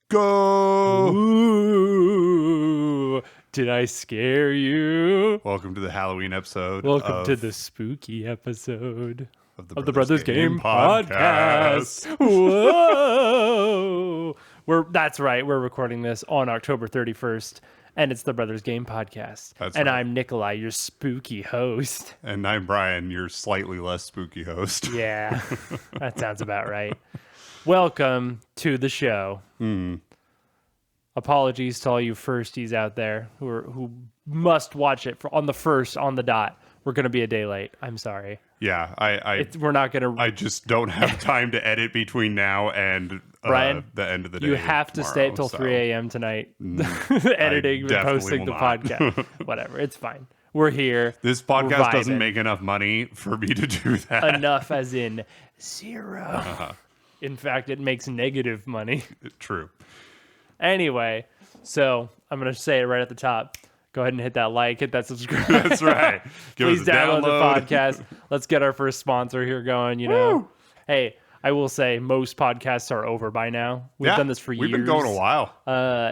Go! Ooh, did I scare you? Welcome to the Halloween episode. Welcome to the spooky episode of of the Brothers Game Podcast. Podcast. Whoa! That's right. We're recording this on October 31st, and it's the Brothers Game Podcast. That's and right. I'm Nicolai, your spooky host. And I'm Brian, your slightly less spooky host. Yeah, that sounds about right. Welcome to the show. Apologies to all you firsties out there who must watch it on the dot. We're gonna be a day late. I'm sorry. Yeah, We're not gonna. I just don't have time to edit between now and Brian, the end of the day. You have to stay tomorrow, till 3 a.m. tonight, editing and definitely posting will the not. podcast. Whatever, it's fine. We're here. This We're podcast doesn't vibing. make enough money for me to do that. Enough as in zero. In fact, it makes negative money. True. Anyway, so I'm going to say it right at the top. Go ahead and hit that like, hit that subscribe. That's right. Give Please us a download the download. podcast. Let's get our first sponsor here going, you know. Hey, I will say most podcasts are over by now. We've done this for years. We've been going a while.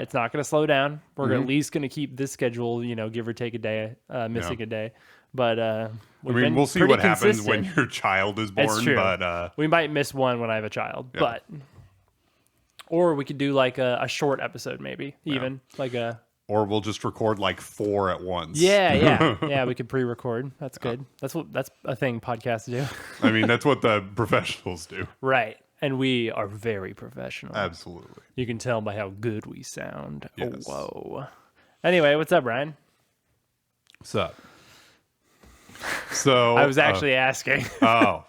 It's not going to slow down. We're at least going to keep this schedule, you know, give or take a day, missing a day. But We'll see what happens when your child is born. It's true. But we might miss one when I have a child, or we could do like a short episode, maybe even like a. or we'll just record like 4 at once. Yeah. We could pre-record. That's good. That's a thing podcasts do. I mean, that's what the professionals do. Right. And we are very professional. Absolutely. You can tell by how good we sound. Yes. Oh, whoa. Anyway, what's up, Ryan? What's up? So I was actually asking. oh,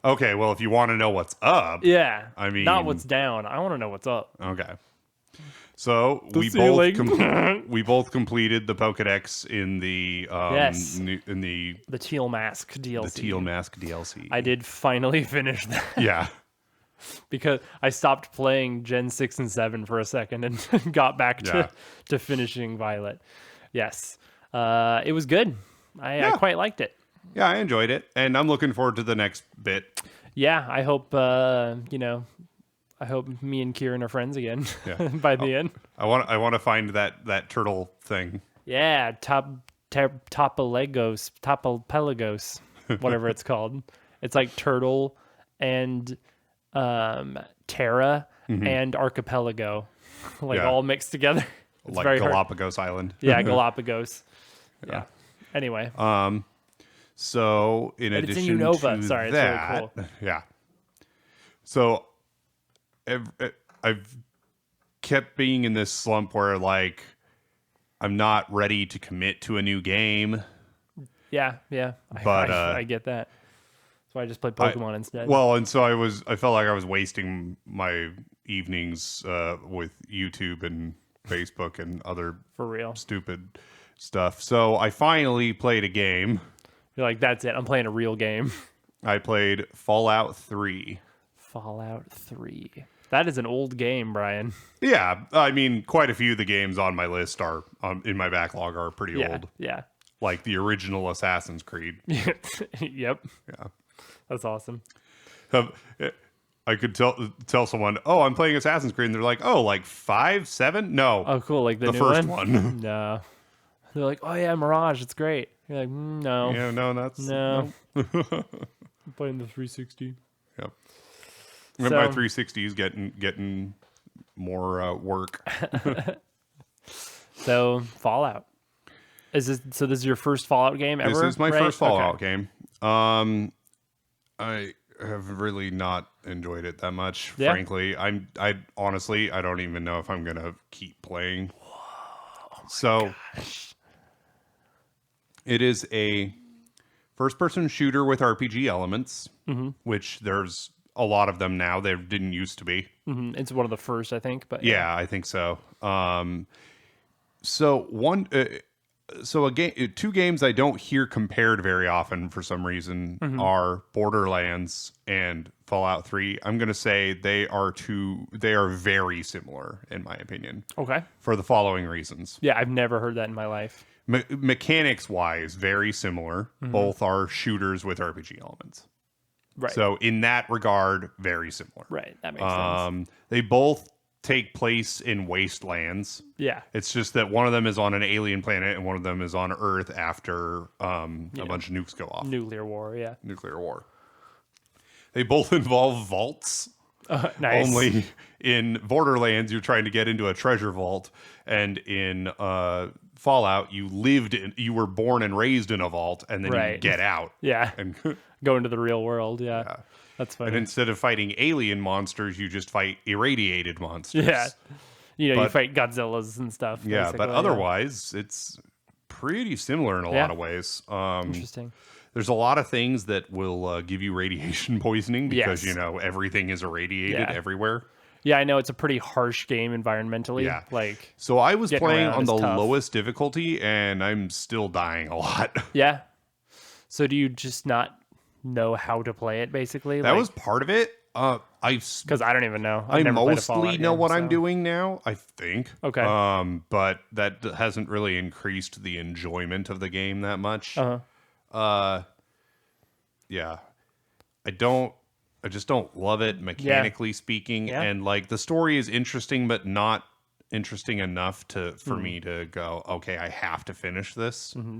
okay. Well, if you want to know what's up, Yeah. I mean, not what's down. I want to know what's up. okay. So we ceiling. we both completed the Pokédex in the Yes. in the The Teal Mask DLC. Teal Mask DLC. I did finally finish that Yeah. because I stopped playing Gen 6 and 7 for a second and got back to finishing Violet. Yes. It was good. I quite liked it. Yeah, I enjoyed it, and I'm looking forward to the next bit. Yeah, I hope I hope me and Kieran are friends again Yeah. by the end. I want to find that turtle thing. Yeah, Topolagos, whatever it's called. It's like turtle and Terra and archipelago, like Yeah. all mixed together. It's Like very hard. Galapagos Island. Yeah, Galapagos. Yeah. Anyway, So in But it's in addition Unova. to Sorry, it's really that, cool. yeah. So I've kept being in this slump where like I'm not ready to commit to a new game. yeah. But, I get that. So I just played Pokemon instead. Well, and so I felt like I was wasting my evenings with YouTube and Facebook and other For real. stupid stuff. So I finally played a game. You're like, that's it. I'm playing a real game. I played Fallout 3. Fallout 3. That is an old game, Brian. Yeah, I mean, quite a few of the games on my list are in my backlog are pretty old, Yeah. like the original Assassin's Creed. Yep. Yeah, That's awesome. I could tell someone, "Oh, I'm playing Assassin's Creed," and they're like, "Oh, like 5, 7? No, Oh, cool. Like the new first one? one." No. They're like, oh, yeah, Mirage. It's great. You're like, no. Yeah, no, that's No. I'm playing the 360. Yep. So- My 360 is getting more work. So, Fallout. This is your first Fallout game ever? This is my right? first Fallout Okay. game. I have really not enjoyed it that much, Yeah? frankly. I honestly, I don't even know if I'm gonna keep playing. So it is a first-person shooter with RPG elements, which there's a lot of them now. There didn't used to be. Mhm. It's one of the first, I think. But Yeah, I think so. So two games I don't hear compared very often for some reason are Borderlands and Fallout 3. I'm going to say they are very similar in my opinion Okay. for the following reasons. Yeah, I've never heard that in my life. Mechanics wise, very similar. Both are shooters with RPG elements. Right. So in that regard, very similar. Right. That makes sense. They both take place in wastelands. Yeah. It's just that one of them is on an alien planet and one of them is on Earth after a bunch of nukes go off. Nuclear war, yeah. Nuclear war. They both involve vaults. Nice. Only in Borderlands, you're trying to get into a treasure vault, and in Fallout, you were born and raised in a vault, and then you get out. Yeah. And go into the real world. Yeah. That's funny. And instead of fighting alien monsters, you just fight irradiated monsters. Yeah. You fight Godzillas and stuff. Yeah, but otherwise, it's pretty similar in a lot of ways. Interesting. There's a lot of things that will give you radiation poisoning because, everything is irradiated everywhere. Yeah, I know it's a pretty harsh game environmentally. Yeah. Like, so I was playing on the tough. lowest difficulty, and I'm still dying a lot. Yeah. So do you just not know how to play it, basically? That was part of it. Because I don't even know. I mostly know what I'm doing now, I think. Okay. But that hasn't really increased the enjoyment of the game that much. Yeah. I just don't love it mechanically speaking. Yeah. And like the story is interesting, but not interesting enough for me to go, okay, I have to finish this. Mm-hmm.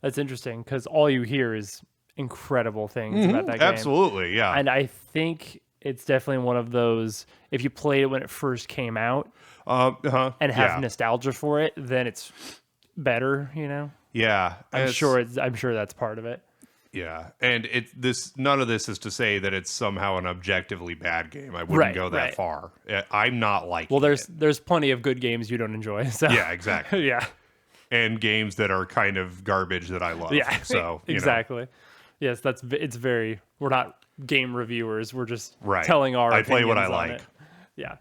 That's interesting because all you hear is incredible things about that game. Absolutely, yeah. And I think it's definitely one of those, if you played it when it first came out and have nostalgia for it, then it's better, Yeah. I'm sure that's part of it. Yeah. And none of this is to say that it's somehow an objectively bad game. I wouldn't go that far. I'm not like there's plenty of good games you don't enjoy. So yeah, exactly. Yeah. And games that are kind of garbage that I love. Yeah. So exactly. Yes, we're not game reviewers. We're just right. telling our I play what I opinions on like. it. Yeah.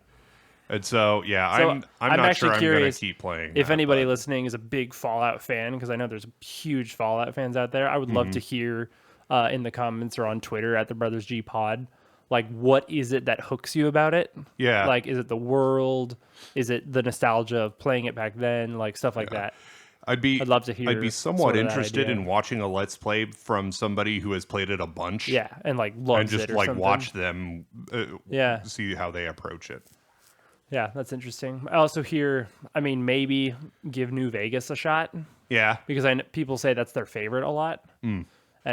And so, I'm not sure I'm going to keep playing. If anybody listening is a big Fallout fan, because I know there's huge Fallout fans out there, I would love to hear in the comments or on Twitter at the Brothers G Pod, like, what is it that hooks you about it? Yeah. Like, is it the world? Is it the nostalgia of playing it back then? Like, stuff like that. I'd love to hear. I'd be somewhat interested in watching a Let's Play from somebody who has played it a bunch. Yeah, and like loves and just it or like something. watch them. See how they approach it. Yeah, that's interesting. I also hear, maybe give New Vegas a shot. Yeah, because people say that's their favorite a lot, and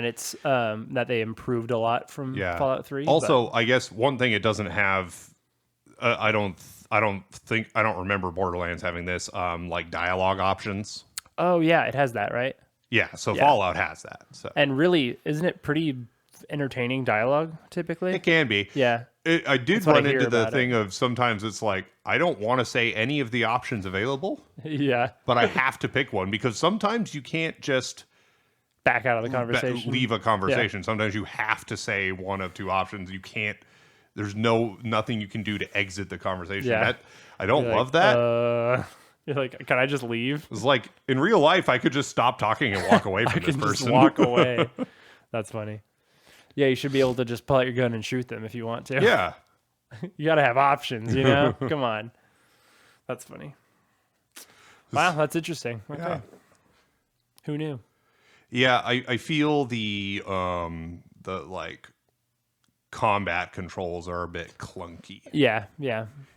it's that they improved a lot from Fallout 3. Also, I guess one thing it doesn't have, I don't remember Borderlands having this, like dialogue options. Oh yeah, it has that, right? Yeah, so Fallout has that. So. And really, isn't it pretty entertaining dialogue typically? It can be. Yeah. I did run into the thing of sometimes it's like, I don't want to say any of the options available. Yeah. But I have to pick one because sometimes you can't just back out of the conversation. Leave a conversation. Yeah. Sometimes you have to say one of two options. You can't, there's nothing you can do to exit the conversation. Yeah. I don't love that. You're like, can I just leave? It's like in real life, I could just stop talking and walk away from this person. Just walk away. That's funny. Yeah, you should be able to just pull out your gun and shoot them if you want to. Yeah. You got to have options, Come on. That's funny. Wow, that's interesting. Okay. Yeah. Who knew? Yeah, I feel the like combat controls are a bit clunky. Yeah.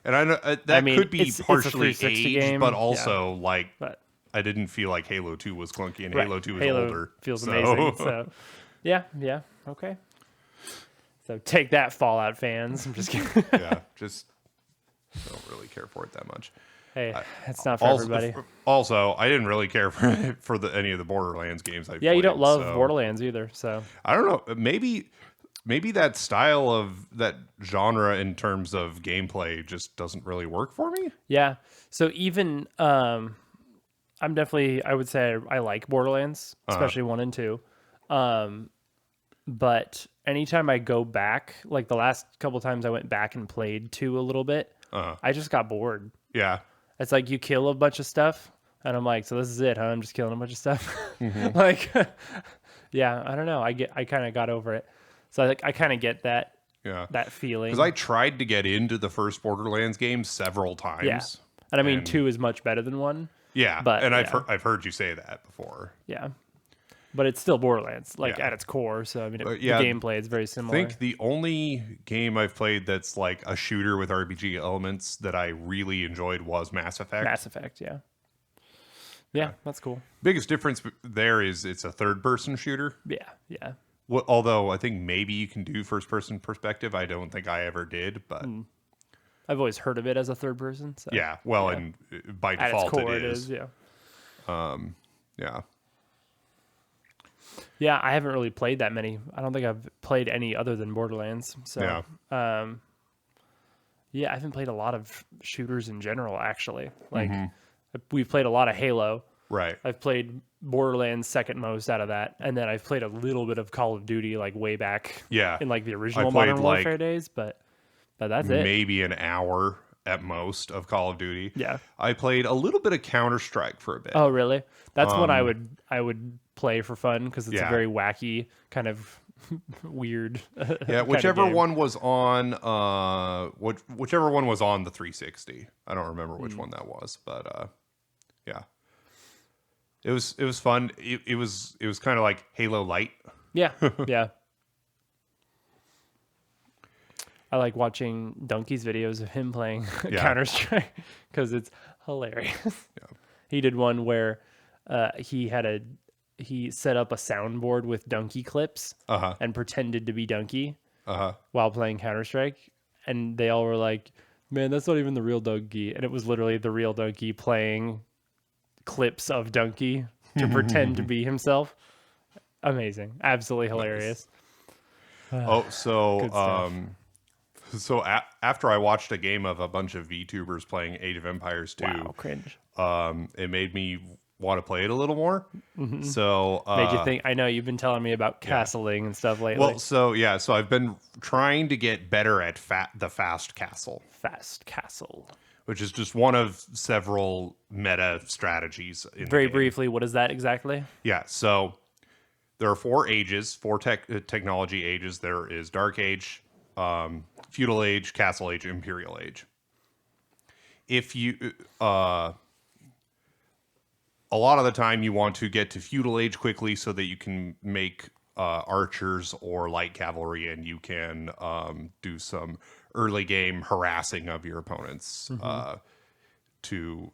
And I know that could be partially age, game. But also I didn't feel like Halo 2 was clunky, and Halo 2 is older. Feels amazing. So yeah, okay. So take that, Fallout fans. I'm just kidding. Yeah, just don't really care for it that much. Hey, it's not for everybody. Also, I didn't really care for any of the Borderlands games I've played. Yeah, you don't love Borderlands either, so. I don't know. Maybe that style of that genre in terms of gameplay just doesn't really work for me. Yeah. So even I would say I like Borderlands, especially 1 and 2. But anytime I go back, like the last couple times I went back and played 2 a little bit, I just got bored. Yeah. It's like you kill a bunch of stuff, and I'm like, so this is it, huh? I'm just killing a bunch of stuff. Mm-hmm. Like, yeah, I don't know. I kind of got over it. So I kind of get that. Yeah. That feeling. Because I tried to get into the first Borderlands game several times. Yeah. And I 2 is much better than 1. Yeah. But I've heard you say that before. Yeah. but it's still Borderlands, like at its core. So I mean, the gameplay is very I similar. think the only game I've played that's like a shooter with RPG elements that I really enjoyed was Mass Effect. Mass Effect, yeah, that's cool. Biggest difference there is it's a third-person shooter. Yeah. Well, although I think maybe you can do first-person perspective. I don't think I ever did, but I've always heard of it as a third person. So and by at default its core, it is. Yeah. Yeah, I haven't really played that many. I don't think I've played any other than Borderlands. So, I haven't played a lot of shooters in general, actually. Like, we've played a lot of Halo. Right. I've played Borderlands second most out of that. And then I've played a little bit of Call of Duty, like, way back in, like, the original Modern Warfare days. But that's it. Maybe an hour at most of Call of Duty. Yeah. I played a little bit of Counter-Strike for a bit. Oh, really? That's what I would play for fun because it's a very wacky kind of weird. Whichever one was on whichever one was on the 360. I don't remember which one that was, but it was fun. It was kind of like Halo Light. Yeah. I like watching Donkey's videos of him playing Counter-Strike because it's hilarious. He did one where he set up a soundboard with Donkey clips and pretended to be Donkey while playing Counter-Strike. And they all were like, man, that's not even the real Donkey. And it was literally the real Donkey playing clips of Donkey to pretend to be himself. Amazing. Absolutely hilarious. Nice. So after I watched a game of a bunch of VTubers playing Age of Empires 2, wow, cringe. It made me want to play it a little more. So made you think. I know you've been telling me about castling and stuff lately. Well, so I've been trying to get better at the fast castle. Fast castle, which is just one of several meta strategies. Very briefly, what is that exactly? Yeah, so there are 4 ages, 4 technology ages. There is Dark Age, Feudal Age, Castle Age, Imperial Age. If you a lot of the time you want to get to Feudal Age quickly so that you can make archers or light cavalry, and you can do some early game harassing of your opponents to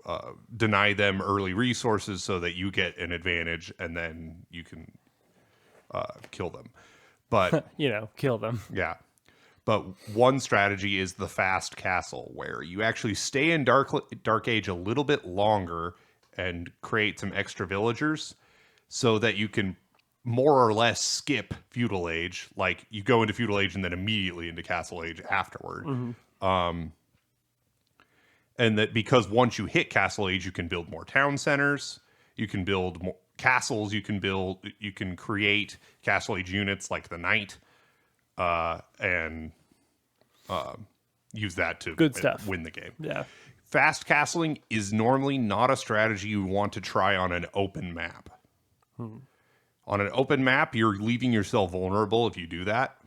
deny them early resources so that you get an advantage, and then you can kill them. But kill them. Yeah. But one strategy is the fast castle, where you actually stay in Dark Age a little bit longer and create some extra villagers so that you can more or less skip Feudal Age. Like, you go into Feudal Age and then immediately into Castle Age afterward. And that because once you hit Castle Age, you can build more town centers, you can build more castles, you can create Castle Age units like the Knight, and use that to win the game. Yeah. Fast castling is normally not a strategy you want to try on an open map. On an open map, you're leaving yourself vulnerable if you do that.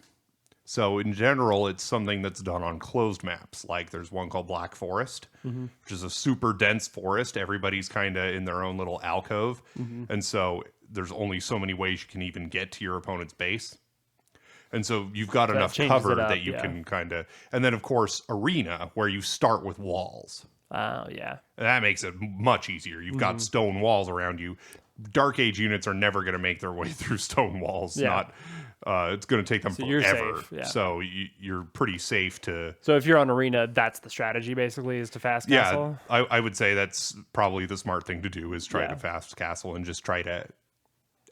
So in general, it's something that's done on closed maps. Like, there's one called Black Forest, which is a super dense forest. Everybody's kind of in their own little alcove. And so there's only so many ways you can even get to your opponent's base. And so you've got enough cover that you can kind of... And then, of course, Arena, where you start with walls. Oh, yeah. And that makes it much easier. You've got stone walls around you. Dark Age units are never going to make their way through stone walls. It's going to take them forever. You're safe, So you're pretty safe to... So if you're on Arena, that's the strategy, basically, is to fast castle? Yeah, I would say that's probably the smart thing to do, is try to fast castle and just try to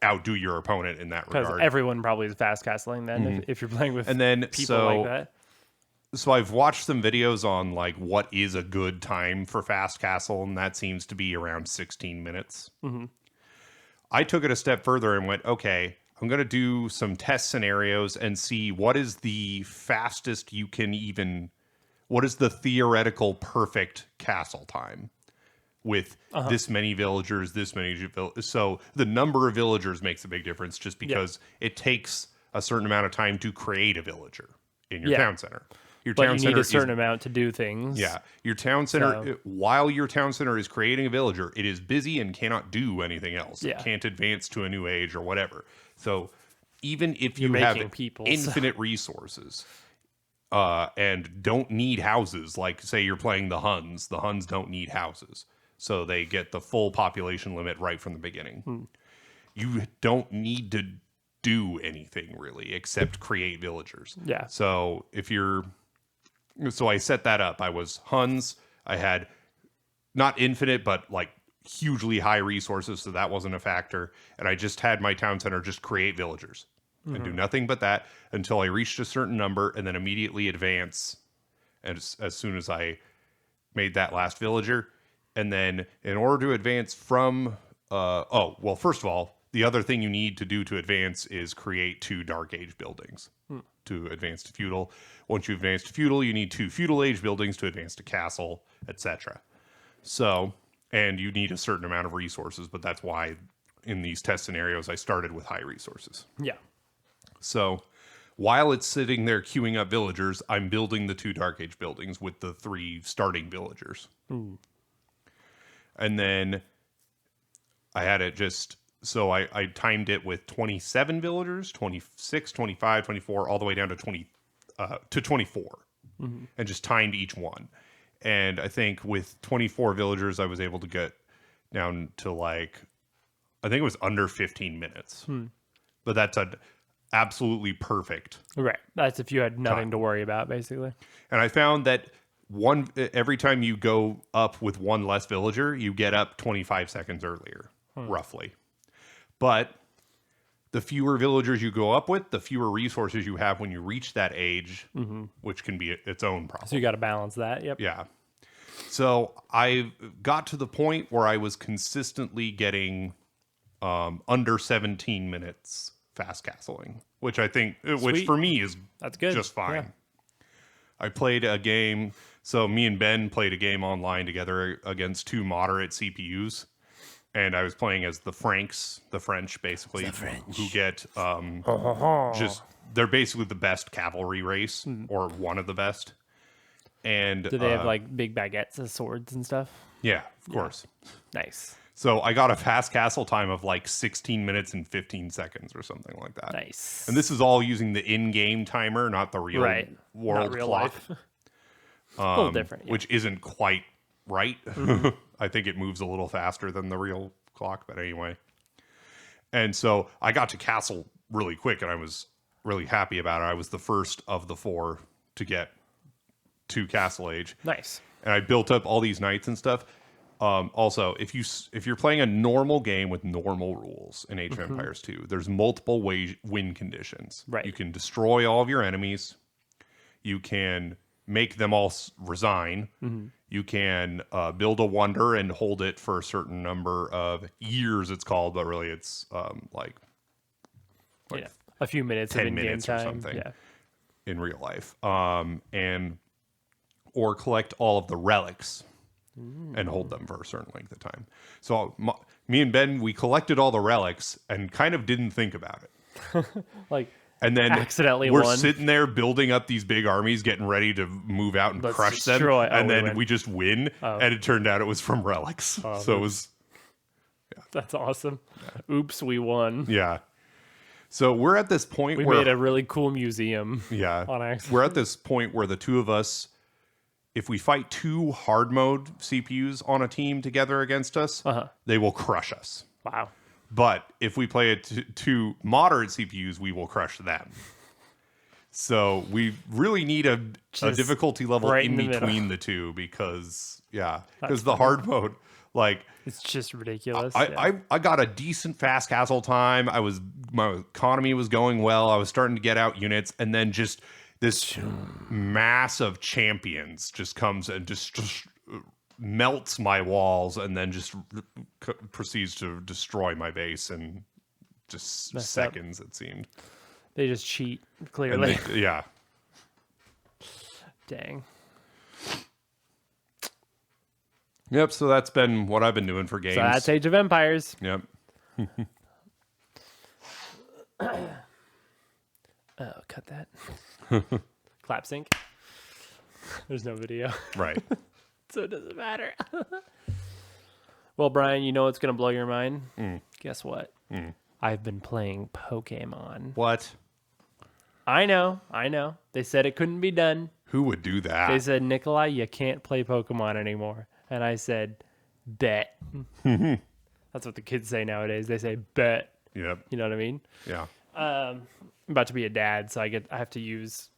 outdo your opponent in that regard. Because everyone probably is fast castling then, if you're playing with people like that. So I've watched some videos on like what is a good time for fast castle, and that seems to be around 16 minutes. I took it a step further and went, okay, I'm going to do some test scenarios and see what is the fastest you can even, what is the theoretical perfect castle time with this many villagers, so the number of villagers makes a big difference, just because it takes a certain amount of time to create a villager in your town center. Your But town you center need a certain is, amount to do things. yeah, your town center, So- while your town center is creating a villager, it is busy and cannot do anything else. It Yeah. can't advance to a new age or whatever. So even if You're you have making people, so- infinite resources and don't need houses, like say you're playing the Huns don't need houses. So they get the full population limit right from the beginning. You don't need to do anything really except create villagers. Yeah. So so I set that up. I was Huns. I had not infinite, but like hugely high resources, so that wasn't a factor. And I just had my town center just create villagers and do nothing but that until I reached a certain number, and then immediately advance as soon as I made that last villager. And then in order to advance from first of all, the other thing you need to do to advance is create 2 Dark Age buildings to advance to feudal. Once you advance to feudal, you need 2 feudal age buildings to advance to castle, etc. So, and you need a certain amount of resources, but that's why in these test scenarios I started with high resources. Yeah. So while it's sitting there queuing up villagers, I'm building the 2 Dark Age buildings with the 3 starting villagers. And then I had it just, so I timed it with 27 villagers, 26, 25, 24, all the way down to 24, and just timed each one. And I think with 24 villagers, I was able to get down to like, I think it was under 15 minutes. But that's absolutely perfect. Right. That's if you had nothing to worry about, basically. And I found that every time you go up with 1 less villager, you get up 25 seconds earlier, roughly. But the fewer villagers you go up with, the fewer resources you have when you reach that age, which can be its own problem. So you got to balance that. Yep. Yeah. So I got to the point where I was consistently getting under 17 minutes fast castling, which I think, which for me is That's good. just fine. Yeah. I played a game. So me and Ben played a game online together against 2 moderate CPUs. And I was playing as the Franks, the French, basically, who get just, they're basically the best cavalry race, or one of the best. And Do they have like big baguettes as swords and stuff? yeah, of course. Nice. So I got a fast castle time of like 16 minutes and 15 seconds or something like that. Nice. And this is all using the in-game timer, not the real world Not real clock. life. A little different. Yeah. Which isn't quite right. I think it moves a little faster than the real clock, but anyway. And so I got to castle really quick, and I was really happy about it. I was the first of the 4 to get to castle age. Nice. And I built up all these knights and stuff. Also, if you're playing a normal game with normal rules in Age of Empires 2, there's multiple win conditions. Right. You can destroy all of your enemies. You can make them all resign. You can build a wonder and hold it for a certain number of years, it's called, but really it's like a few minutes 10 of in-game minutes time. or something Yeah. in real life. Or collect all of the relics and hold them for a certain length of time. So me and Ben, we collected all the relics and kind of didn't think about it. Like, And then accidentally we're won. sitting there building up these big armies, getting ready to move out and Let's crush them. destroy. And then win. we just win. And it turned out it was from relics. So it was, That's awesome. Oops, we won. yeah. So we're at this point We where made a really cool museum. yeah, on accident. we're at this point where the 2 of us, if we fight 2 hard mode CPUs on a team together against us, they will crush us. Wow. But if we play it 2 moderate CPUs, we will crush them. So we really need a difficulty level right in in the between the 2 because the hard mode, like, It's just ridiculous. I got a decent fast castle time. My economy was going well. I was starting to get out units, and then just this mass of champions just comes and just melts my walls, and then just proceeds to destroy my base in just seconds. It seemed They just cheat, clearly. yeah. Dang. Yep. So that's been what I've been doing for games. So that's Age of Empires. Yep. Oh, cut that. Clap sync. There's no video. Right. So it doesn't matter. Well, Brian, you know what's going to blow your mind? Guess what? I've been playing Pokemon. What? I know. They said it couldn't be done. Who would do that? They said, Nicolai, you can't play Pokemon anymore. And I said, bet. That's what the kids say nowadays. They say, bet. Yep. You know what I mean? Yeah. I'm about to be a dad, so I have to use,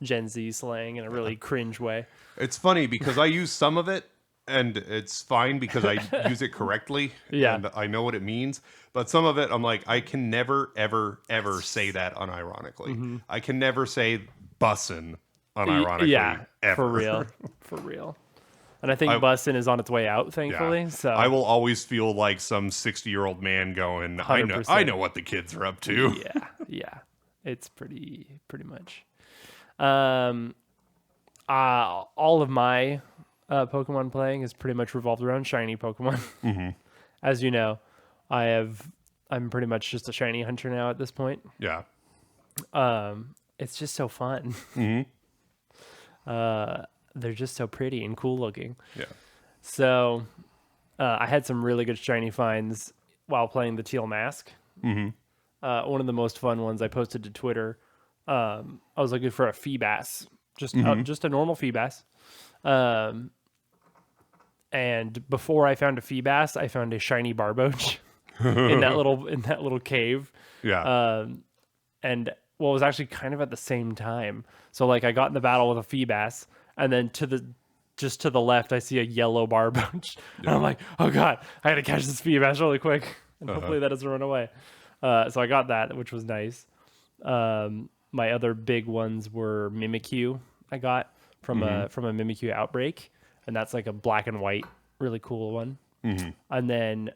Gen Z slang in a really cringe way. It's funny because I use some of it and it's fine because I use it correctly. Yeah. And I know what it means. But some of it, I'm like, I can never, ever, ever say that unironically. I can never say bussin' unironically. Yeah, ever. For real. And I think bussin' is on its way out, thankfully. Yeah. So I will always feel like some 60-year-old man going, I 100%. know what the kids are up to. Yeah. It's pretty much. All of my Pokemon playing is pretty much revolved around shiny Pokemon. As you know, I'm pretty much just a shiny hunter now at this point. Yeah. It's just so fun. They're just so pretty and cool looking. Yeah. So I had some really good shiny finds while playing the Teal Mask. One of the most fun ones I posted to Twitter. I was looking for a Feebas, just a normal Feebas. And before I found a Feebas, I found a shiny Barboach in that little cave. Yeah. And well, it was actually kind of at the same time. So like I got in the battle with a Feebas, and then just to the left, I see a yellow Barboach. And I'm like, oh God, I gotta catch this Feebas really quick. And hopefully that doesn't run away. So I got that, which was nice. My other big ones were Mimikyu I got from a Mimikyu outbreak. And that's like a black and white, really cool one. And then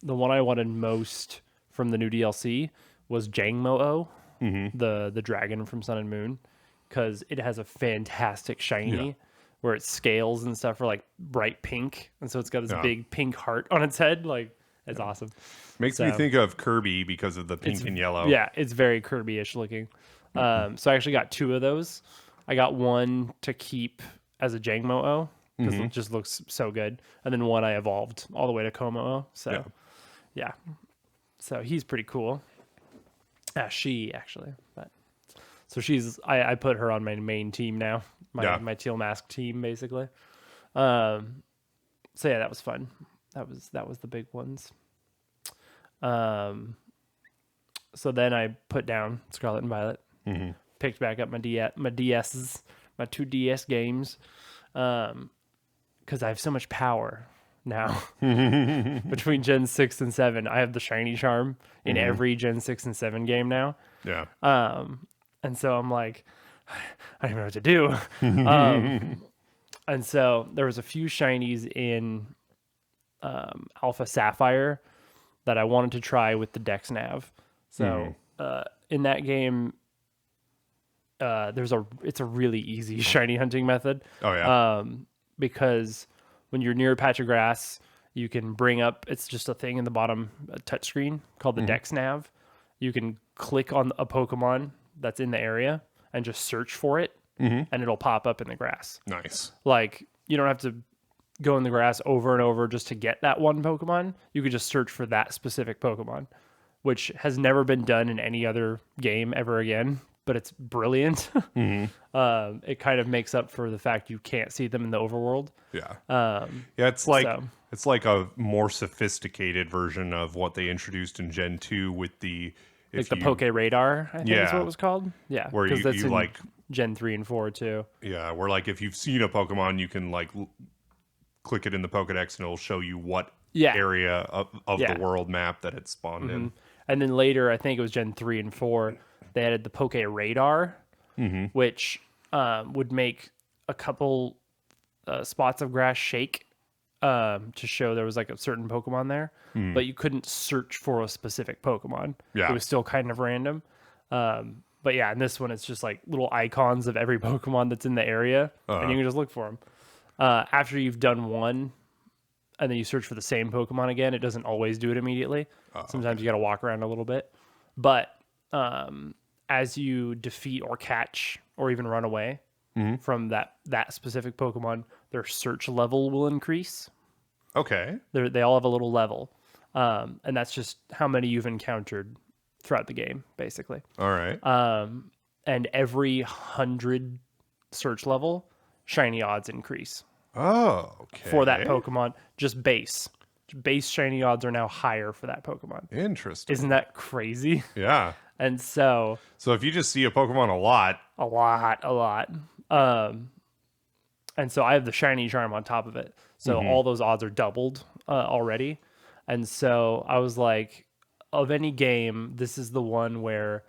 the one I wanted most from the new DLC was Jangmo-O, the dragon from Sun and Moon, because it has a fantastic shiny where it scales and stuff are like bright pink. And so it's got this big pink heart on its head. Like, it's awesome. Makes me think of Kirby because of the pink and yellow. Yeah, it's very Kirby-ish looking. So I actually got 2 of those. I got one to keep as a Jangmo-O because it just looks so good. And then one I evolved all the way to Komo-O. So, yeah. So he's pretty cool. She, actually. But so I put her on my main team now. My Teal Mask team, basically. So yeah, that was fun. That was the big ones. So then I put down Scarlet and Violet. Picked back up my DSs, my 2 DS games, because I have so much power now. Between Gen 6 and 7, I have the shiny charm in every Gen 6 and 7 game now. Yeah. And so I'm like, I don't know what to do. And so there was a few shinies in Alpha Sapphire that I wanted to try with the Dex Nav. So in that game, it's a really easy shiny hunting method. Oh yeah. Because when you're near a patch of grass, you can bring up, it's just a thing in the bottom touchscreen called the Dex Nav. You can click on a Pokemon that's in the area and just search for it, and it'll pop up in the grass. Nice. Like, you don't have to go in the grass over and over just to get that one Pokemon. You could just search for that specific Pokemon, which has never been done in any other game ever again, but it's brilliant. It kind of makes up for the fact you can't see them in the overworld. Yeah. It's like a more sophisticated version of what they introduced in Gen 2 with the Poke Radar, I think is what it was called. Yeah. Where you like Gen 3 and 4 too. Yeah, where like if you've seen a Pokemon, you can like click it in the Pokedex and it'll show you what area of the world map that it spawned in. And then later, I think it was Gen 3 and 4, they added the Poke Radar, which would make a couple spots of grass shake to show there was like a certain Pokemon there, but you couldn't search for a specific Pokemon. Yeah. It was still kind of random. But yeah, in this one, it's just like little icons of every Pokemon that's in the area, and you can just look for them. After you've done one, and then you search for the same Pokemon again, it doesn't always do it immediately. Sometimes you got to walk around a little bit. But as you defeat or catch or even run away from that specific Pokemon, their search level will increase. Okay. They all have a little level, and that's just how many you've encountered throughout the game, basically. All right. And every 100 search level, shiny odds increase Oh, okay. for that Pokemon. Just base shiny odds are now higher for that Pokemon. Interesting. Isn't that crazy? Yeah. And so if you just see a Pokemon a lot. And so I have the shiny charm on top of it. So all those odds are doubled already. And so I was like, of any game, this is the one where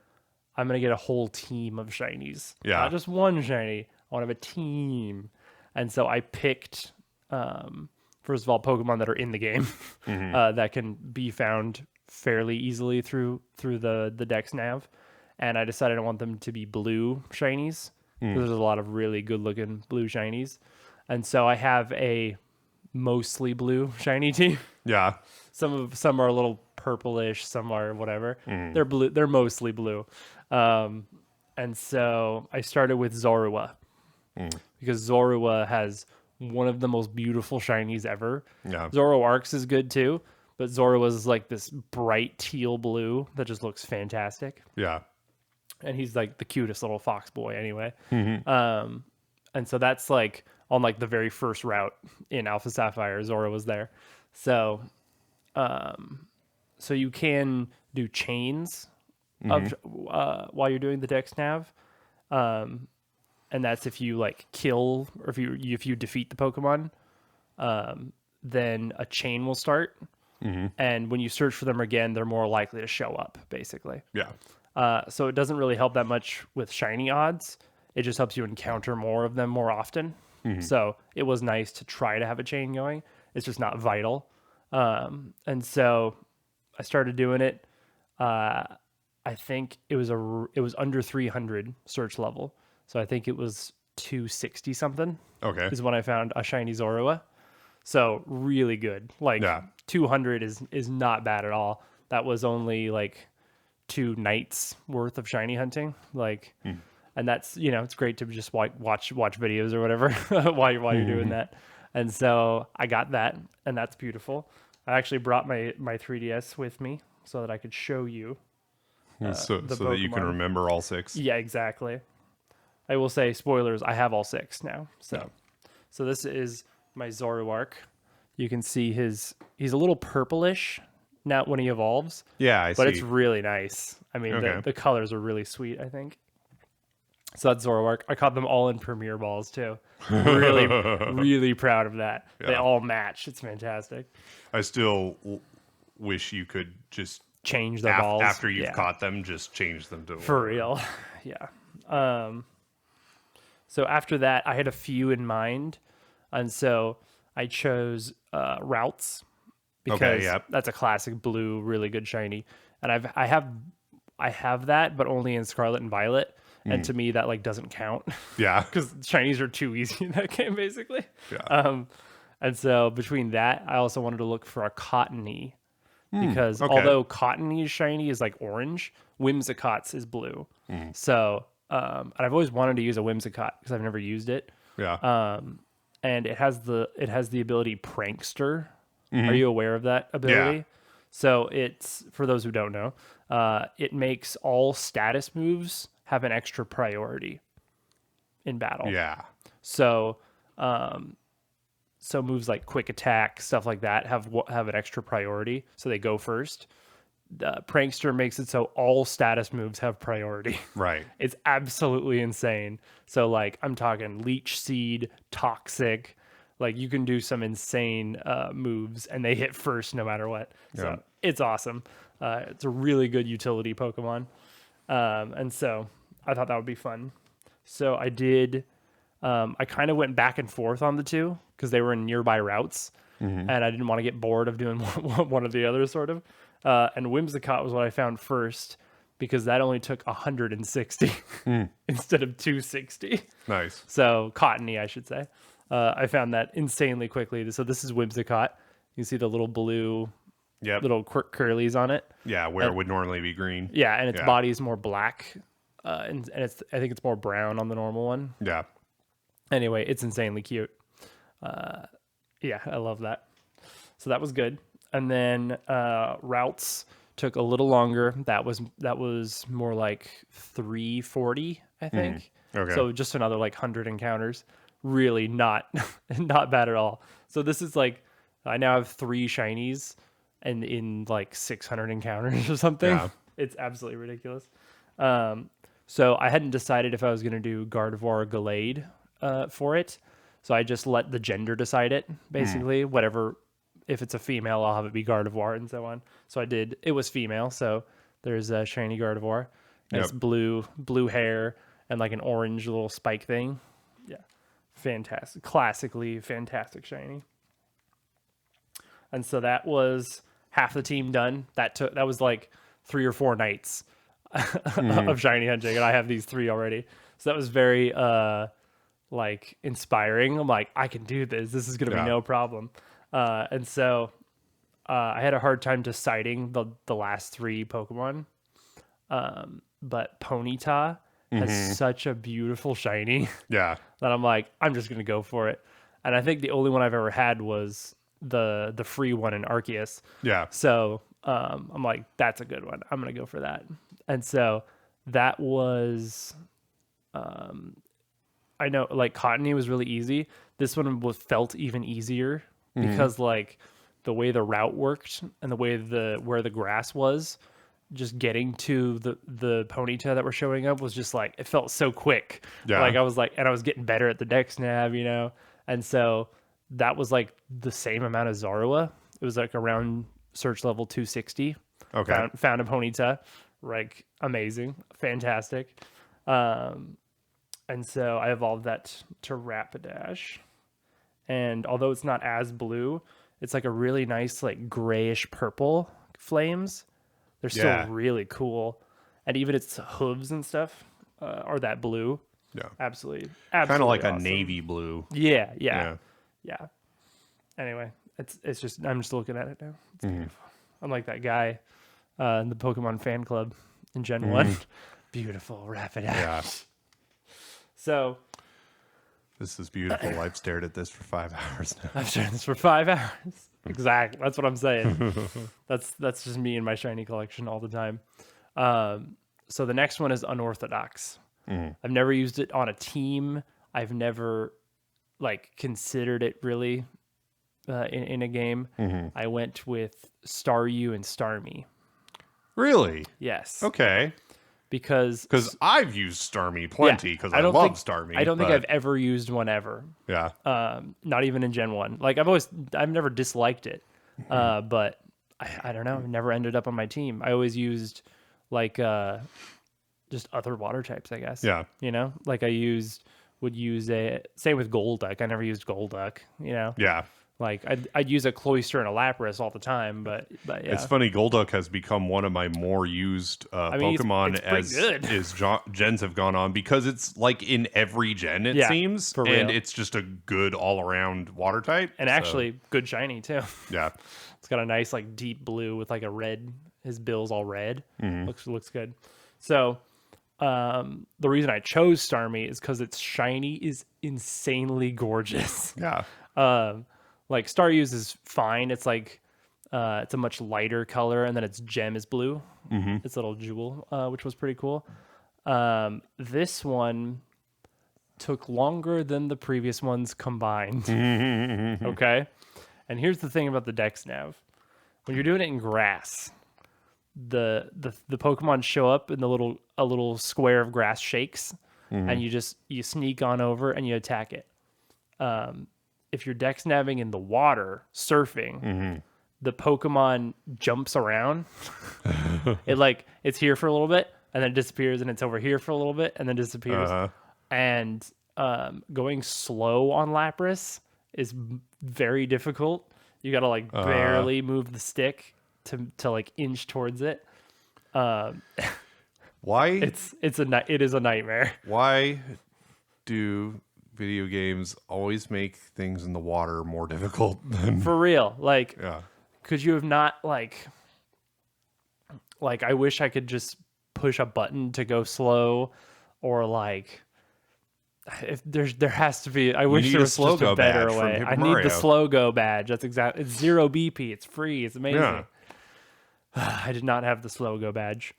I'm going to get a whole team of shinies. Yeah. Not just one shiny. I want to have a team. And so I picked, first of all, Pokemon that are in the game that can be found fairly easily through the Dex nav. And I decided I want them to be blue shinies. There's a lot of really good looking blue shinies. And so I have a mostly blue shiny team. Yeah. Some are a little purplish, some are whatever. They're blue, they're mostly blue. And so I started with Zorua. Because Zorua has one of the most beautiful shinies ever. Yeah. Zoroark's is good too, but Zorua's is like this bright teal blue that just looks fantastic. Yeah. And he's like the cutest little fox boy anyway. And so that's like on like the very first route in Alpha Sapphire, Zora was there. So so you can do chains of while you're doing the Dex nav. And that's if you like kill or if you defeat the Pokemon, then a chain will start. And when you search for them again, they're more likely to show up, basically. Yeah. So it doesn't really help that much with shiny odds. It just helps you encounter more of them more often. So it was nice to try to have a chain going. It's just not vital. And so I started doing it. I think it was under 300 search level. So I think it was 260 something. Okay. Is when I found a shiny Zorua. So really good. Like 200 is not bad at all. That was only like 2 nights worth of shiny hunting. Like, and that's, it's great to just watch videos or whatever while you're doing that. And so I got that, and that's beautiful. I actually brought my 3DS with me so that I could show you. So that you can remember all 6. Yeah, exactly. I will say, spoilers, I have all 6 now. So this is my Zoroark. You can see he's a little purplish now when he evolves. Yeah, I see. But it's really nice. I mean, the colors are really sweet, I think. So that's Zoroark. I caught them all in Premier Balls, too. Really, really proud of that. Yeah. They all match. It's fantastic. I still wish you could just change the balls. After you've caught them, just change them to... For real. Yeah. So after that, I had a few in mind. And so I chose Routes. Because that's a classic blue, really good shiny. And I have that, but only in Scarlet and Violet. And to me, that like doesn't count. Yeah. Because shinies are too easy in that game, basically. Yeah. And so between that, I also wanted to look for a Cottony. Because although Cottony's shiny is like orange, Whimsicott's is blue. So, and I've always wanted to use a Whimsicott because I've never used it. Yeah. And it has the ability Prankster. Are you aware of that ability? Yeah. So it's, for those who don't know, it makes all status moves have an extra priority in battle. Yeah. So, so moves like quick attack, stuff like that have an extra priority, so they go first. Prankster makes it so all status moves have priority. Right. It's absolutely insane. So like I'm talking Leech Seed, Toxic. Like you can do some insane moves and they hit first no matter what. So it's awesome. It's a really good utility Pokemon. And so I thought that would be fun. So I did, I kind of went back and forth on the two because they were in nearby routes and I didn't want to get bored of doing one or the other sort of. And Whimsicott was what I found first because that only took 160 instead of 260. Nice. So Cottony, I should say. I found that insanely quickly. So this is Whimsicott. You can see the little blue little curlies on it. Yeah, where it would normally be green. Yeah, and its body is more black. and I think it's more brown on the normal one. Yeah. Anyway, it's insanely cute. Yeah, I love that. So that was good. And then routes took a little longer. That was more like 340, I think. Okay. So just another like 100 encounters. Really not not bad at all. So this is like I now have 3 shinies and in like 600 encounters or something. Yeah. It's absolutely ridiculous. So I hadn't decided if I was going to do Gardevoir Gallade for it. So I just let the gender decide it, basically. Whatever, if it's a female, I'll have it be Gardevoir and so on. So I did. It was female, so there's a shiny Gardevoir. It's blue hair and like an orange little spike thing. Yeah, fantastic, classically fantastic shiny. And so that was half the team done. That was like 3 or 4 nights of shiny hunting, and I have these 3 already. So that was very like inspiring. I'm like, I can do this. This is gonna be no problem. And so I had a hard time deciding the last 3 Pokemon. But Ponyta has such a beautiful shiny. Yeah. That I'm like, I'm just gonna go for it. And I think the only one I've ever had was the free one in Arceus. Yeah. So I'm like, that's a good one. I'm gonna go for that. And so that was I know like Cottony was really easy. This one felt even easier because like the way the route worked and the way where the grass was, just getting to the Ponyta that were showing up was just like, it felt so quick. Yeah. Like I was like, and I was getting better at the dex nav, you know? And so that was like the same amount as Zorua. It was like around search level 260. Okay. Found a Ponyta, like amazing, fantastic. And so I evolved that to Rapidash. And although it's not as blue, it's like a really nice like grayish purple flames. They're still really cool. And even its hooves and stuff are that blue. Yeah. Absolutely Kind of like awesome. a navy blue. Yeah. Anyway, it's just, I'm just looking at it now. It's beautiful. I'm like that guy in the Pokemon fan club in Gen 1. Beautiful Rapidash. Yeah. So this is beautiful. I've stared at this for 5 hours now. I've stared at this for 5 hours. Exactly. That's what I'm saying. That's just me and my shiny collection all the time. So the next one is Unorthodox. I've never used it on a team. I've never like considered it really in a game. I went with Staryu and Starmie. Really? Yes. Okay. Because I've used Starmie plenty because I love Starmie. I don't think I've ever used one ever. Yeah. Not even in Gen 1. Like I've never disliked it. But I don't know. It never ended up on my team. I always used like just other water types, I guess. Yeah. You know, like would use same with Golduck. I never used Golduck, you know? Yeah. Like I'd use a Cloyster and a Lapras all the time, but yeah. It's funny. Golduck has become one of my more used Pokemon as gens have gone on because it's like in every gen it seems, for real. And it's just a good all around water type, and actually good shiny too. Yeah, it's got a nice like deep blue with like a red. His bill's all red. Looks good. So the reason I chose Starmie is because its shiny is insanely gorgeous. Yeah. Like Staryu's is fine. It's like it's a much lighter color, and then its gem is blue. Its little jewel, which was pretty cool. This one took longer than the previous ones combined. Okay, and here's the thing about the Dex Nav: when you're doing it in grass, the Pokemon show up and a little square of grass shakes, and you sneak on over and you attack it. If you're dex nabbing in the water, surfing, the Pokemon jumps around. It's here for a little bit and then disappears, and it's over here for a little bit and then disappears. And going slow on Lapras is very difficult. You got to like barely move the stick to like inch towards it. Why? It is a nightmare. Why do video games always make things in the water more difficult than for real? Like, yeah. Could you have not like I wish I could just push a button to go slow, or like if there has to be. I wish need there a was slow just a go better badge from way. Paper I need the Mario. slow go badge. That's exactly. It's 0 BP. It's free. It's amazing. Yeah. I did not have the slow go badge.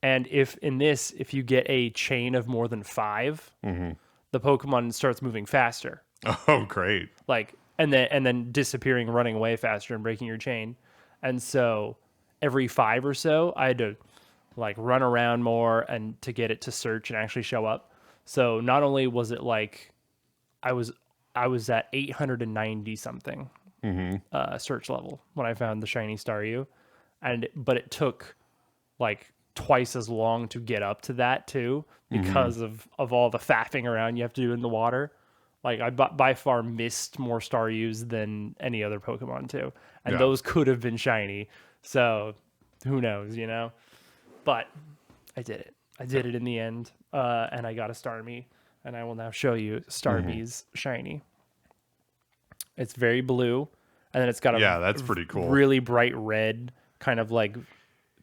And if you get a chain of more than 5, the Pokemon starts moving faster. Oh, great. Like and then disappearing, running away faster, and breaking your chain. And so every 5 or so, I had to like run around more and to get it to search and actually show up. So not only was it like I was at 890 something search level when I found the shiny Staryu, but it took like twice as long to get up to that too because of all the faffing around you have to do in the water. Like I by far missed more Staryus than any other Pokemon too, and those could have been shiny. So who knows, you know? But I did it. I did it in the end, and I got a Starmie, and I will now show you Starmie's shiny. It's very blue, and then it's got a that's pretty cool. really bright red kind of like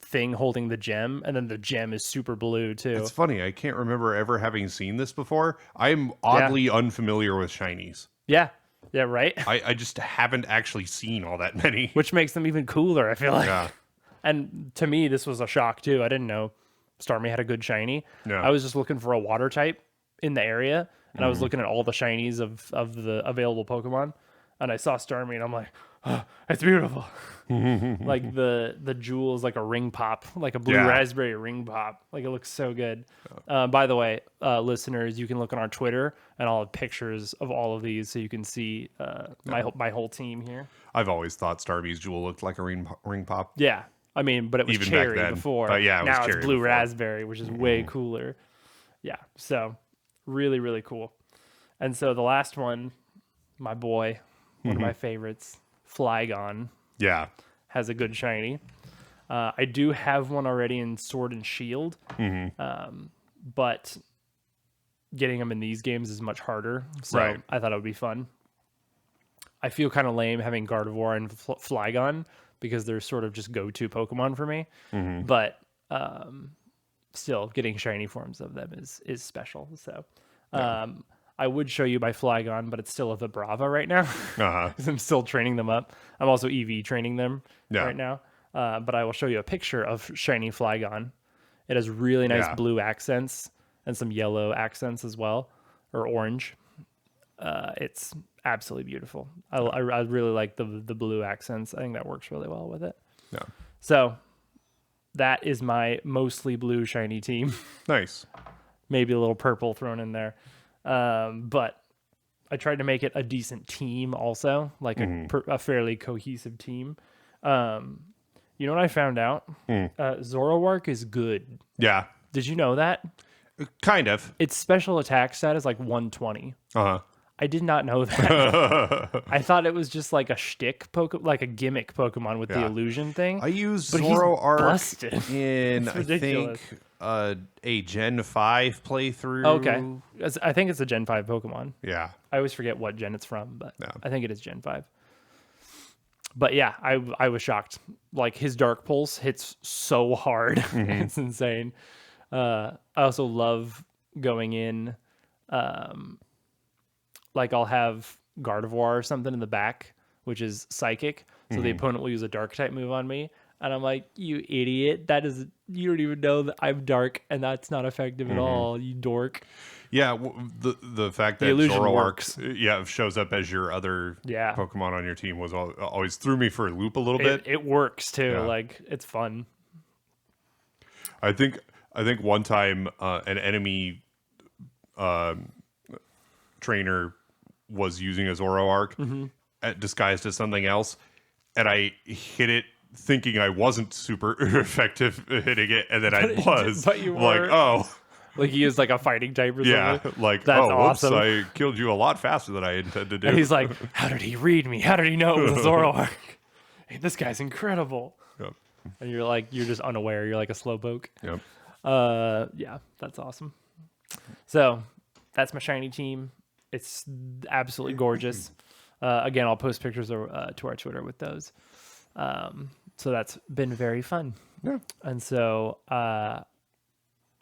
thing holding the gem, and then the gem is super blue too. It's funny. I can't remember ever having seen this before. I'm oddly unfamiliar with shinies. Yeah, right. I just haven't actually seen all that many. Which makes them even cooler, I feel like. Yeah. And to me, this was a shock too. I didn't know Starmie had a good shiny. Yeah. I was just looking for a water type in the area, and I was looking at all the shinies of the available Pokemon, and I saw Starmie, and I'm like, oh, it's beautiful. Like the jewel is like a ring pop, like a blue raspberry ring pop. Like it looks so good. By the way, listeners, you can look on our Twitter, and I'll have pictures of all of these so you can see my whole team here. I've always thought Starmie's jewel looked like a ring pop. Yeah. I mean, but it was Even cherry back then. before. But yeah, it was now cherry it's blue before. raspberry, which is way cooler. Yeah, so really, really cool. And so the last one, my boy, one of my favorites, Flygon, has a good shiny. I do have one already in Sword and Shield, but getting them in these games is much harder. So I thought it would be fun. I feel kind of lame having Gardevoir and Flygon, because they're sort of just go-to Pokemon for me. But still, getting shiny forms of them is special. So I would show you my Flygon, but it's still a Vibrava right now because I'm still training them up. I'm also EV training them right now. But I will show you a picture of shiny Flygon. It has really nice blue accents and some yellow accents as well, or orange. It's absolutely beautiful. I really like the blue accents. I think that works really well with it. Yeah. So that is my mostly blue shiny team. Nice. Maybe a little purple thrown in there. But I tried to make it a decent team also, like a fairly cohesive team. You know what I found out? Zoroark is good. Yeah. Did you know that? Kind of. Its special attack stat is like 120. I did not know that. I thought it was just like a shtick like a gimmick Pokemon with the illusion thing. I used but Zoroark in, I think, a Gen 5 playthrough. Okay. I think it's a Gen 5 Pokemon. Yeah. I always forget what gen it's from, but I think it is Gen 5. But yeah, I was shocked. Like his Dark Pulse hits so hard. It's insane. I also love going in, like I'll have Gardevoir or something in the back, which is Psychic. So the opponent will use a Dark type move on me. And I'm like, you idiot. You don't even know that I'm Dark, and that's not effective at all, you dork. Yeah, the fact that Zoroark shows up as your other Pokemon on your team was always threw me for a loop a little bit. It works too. Yeah. Like it's fun. I think one time an enemy trainer was using a Zoroark disguised as something else, and I hit it thinking I wasn't super effective at hitting it, and then I was. But you were. Like, oh. Like he used like a fighting type or something. Yeah, like, that's awesome. Whoops, I killed you a lot faster than I intended to do. And he's like, how did he read me? How did he know it was a Zoroark? Hey, this guy's incredible. Yep. And you're just unaware. You're like a slowpoke. Yep. Yeah, that's awesome. So that's my shiny team. It's absolutely gorgeous. Again, I'll post pictures to our Twitter with those. So that's been very fun. Yeah. And so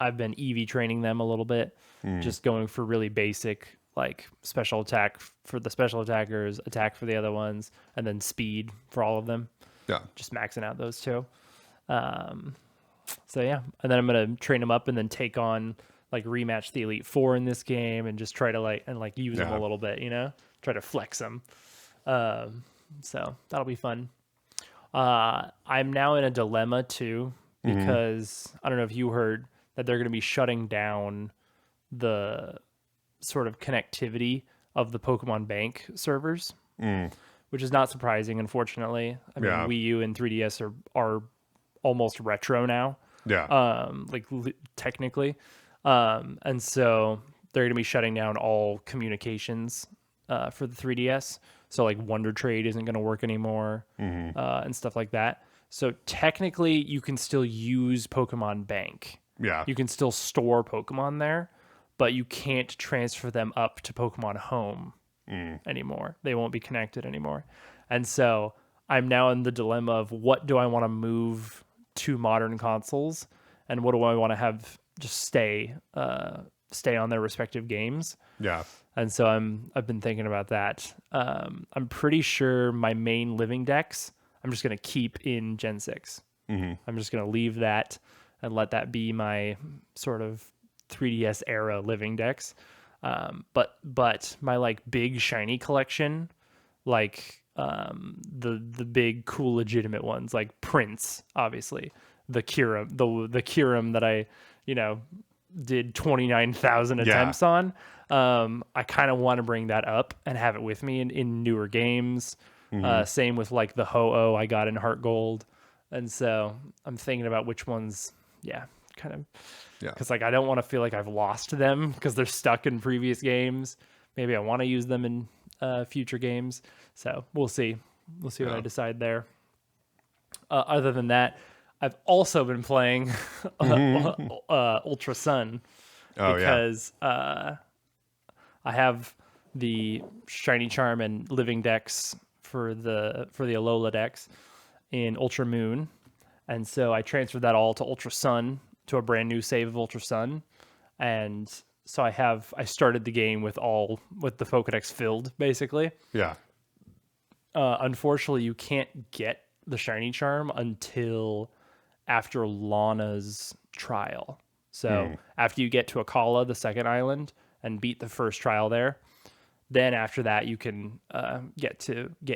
I've been EV training them a little bit, just going for really basic, like special attack for the special attackers, attack for the other ones, and then speed for all of them. Yeah. Just maxing out those two. So yeah, and then I'm gonna train them up and then take on like rematch the Elite Four in this game and just try to like use them a little bit, try to flex them. So that'll be fun. I'm now in a dilemma too because I don't know if you heard that they're going to be shutting down the sort of connectivity of the Pokemon Bank servers, which is not surprising, unfortunately. I mean, Wii U and 3DS are almost retro now. Yeah. Technically. And so they're going to be shutting down all communications for the 3DS. So like Wonder Trade isn't going to work anymore and stuff like that. So technically you can still use Pokemon Bank. Yeah. You can still store Pokemon there, but you can't transfer them up to Pokemon Home anymore. They won't be connected anymore. And so I'm now in the dilemma of what do I want to move to modern consoles and what do I want to have just stay on their respective games. Yeah. And so I've been thinking about that. I'm pretty sure my main living decks I'm just going to keep in Gen 6. I'm just going to leave that and let that be my sort of 3DS era living decks. But my like big shiny collection, like the big cool legitimate ones like Prince, obviously, the Kyurem, the Kyurem that I did 29,000 attempts on. I kind of want to bring that up and have it with me in newer games. Same with like the Ho-Oh I got in Heart Gold. And so I'm thinking about which ones, because like I don't want to feel like I've lost them because they're stuck in previous games. Maybe I want to use them in future games. So we'll see. We'll see what I decide there. Other than that, I've also been playing Ultra Sun because I have the Shiny Charm and Living decks for the Alola decks in Ultra Moon, and so I transferred that all to Ultra Sun to a brand new save of Ultra Sun, and so I started the game with the Pokedex filled basically. Yeah. Unfortunately, you can't get the Shiny Charm until after Lana's trial. So after you get to Akala, the second island, and beat the first trial there, then after that you can get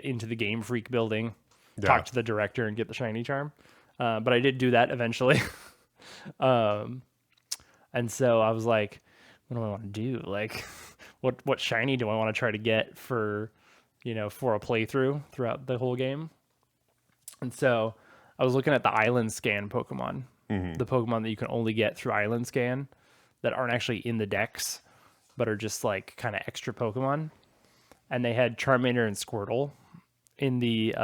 into the Game Freak building, talk to the director, and get the Shiny Charm. But I did do that eventually. And so I was like, what do I want to do? Like, what shiny do I want to try to get for a playthrough throughout the whole game? And so I was looking at the Island Scan Pokemon, the Pokemon that you can only get through Island Scan that aren't actually in the decks, but are just like kind of extra Pokemon. And they had Charmander and Squirtle in the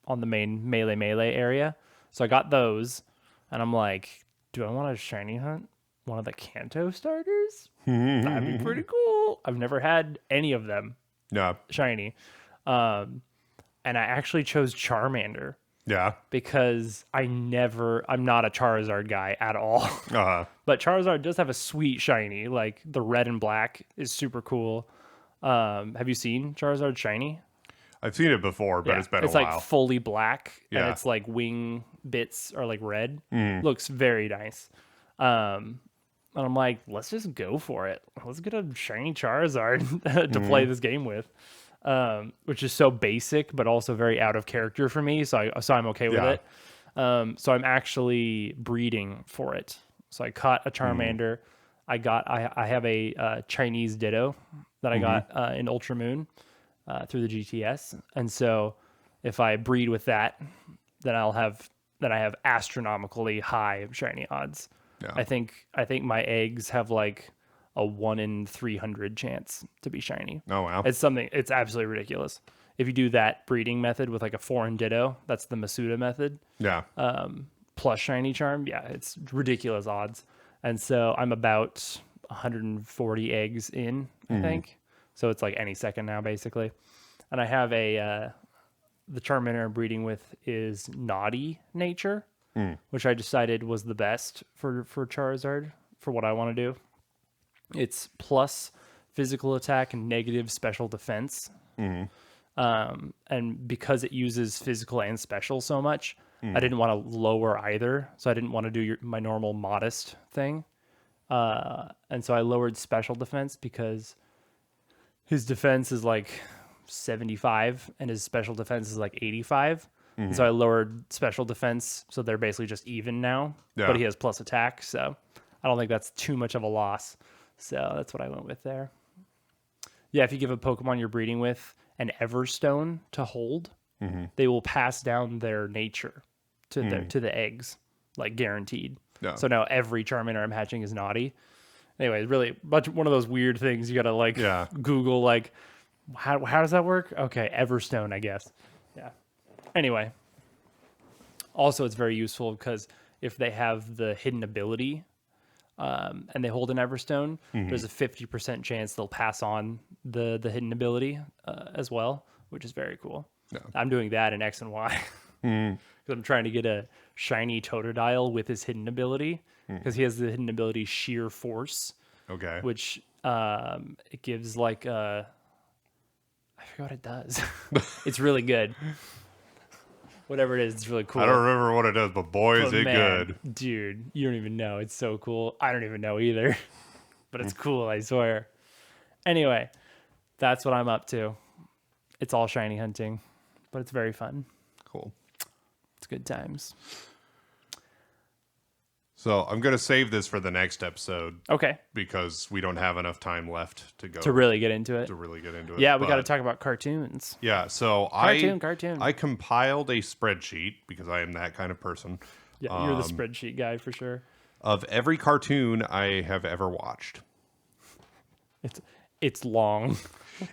on the main melee area. So I got those, and I'm like, do I want to shiny hunt one of the Kanto starters? That'd be pretty cool. I've never had any of them. Yeah. Shiny. And I actually chose Charmander. Yeah. Because I'm not a Charizard guy at all. But Charizard does have a sweet shiny. Like the red and black is super cool. Have you seen Charizard shiny? I've seen it before, but it's been a while. It's like fully black, and it's like wing bits are like red. Looks very nice. And I'm like, let's just go for it. Let's get a shiny Charizard to play this game with. Which is so basic, but also very out of character for me. So I'm okay with it. So I'm actually breeding for it. So I caught a Charmander. I have a Chinese Ditto that I got in Ultra Moon through the GTS. And so if I breed with that, then I have astronomically high shiny odds. Yeah. I think my eggs have like a 1 in 300 chance to be shiny. Oh wow. It's absolutely ridiculous. If you do that breeding method with like a foreign Ditto, that's the Masuda method. Yeah. Plus shiny charm, it's ridiculous odds. And so I'm about 140 eggs in, I think. So it's like any second now, basically. And I have the Charmander I'm breeding with is Naughty Nature. which I decided was the best for Charizard for what I want to do. It's plus physical attack and negative special defense. And because it uses physical and special so much, I didn't want to lower either. So I didn't want to do my normal modest thing. And so I lowered special defense because his defense is like 75 and his special defense is like 85. And so I lowered special defense. So they're basically just even now, but he has plus attack. So I don't think that's too much of a loss. So that's what I went with there. Yeah, if you give a Pokemon you're breeding with an Everstone to hold, they will pass down their nature to the eggs, like guaranteed. Yeah. So now every Charmander I'm hatching is naughty. Anyway, really one of those weird things you gotta Google like how does that work? Okay, Everstone, I guess. Yeah. Anyway, also it's very useful because if they have the hidden ability. And they hold an Everstone, there's a 50% chance they'll pass on the hidden ability as well, which is very cool. Yeah. I'm doing that in X and Y because I'm trying to get a shiny Totodile with his hidden ability because he has the hidden ability Sheer Force. Okay. Which it gives like I forgot what it does. It's really good. Whatever it is, it's really cool. I don't remember what it does, but boy, is it good. Dude, you don't even know. It's so cool. I don't even know either. But it's cool, I swear. Anyway, that's what I'm up to. It's all shiny hunting, but it's very fun. Cool. It's good times. So I'm going to save this for the next episode. Okay. Because we don't have enough time left to go. To really get into it. Yeah, we got to talk about cartoons. Yeah, so Cartoon. I compiled a spreadsheet because I am that kind of person. Yeah, you're the spreadsheet guy for sure. Of every cartoon I have ever watched. It's long.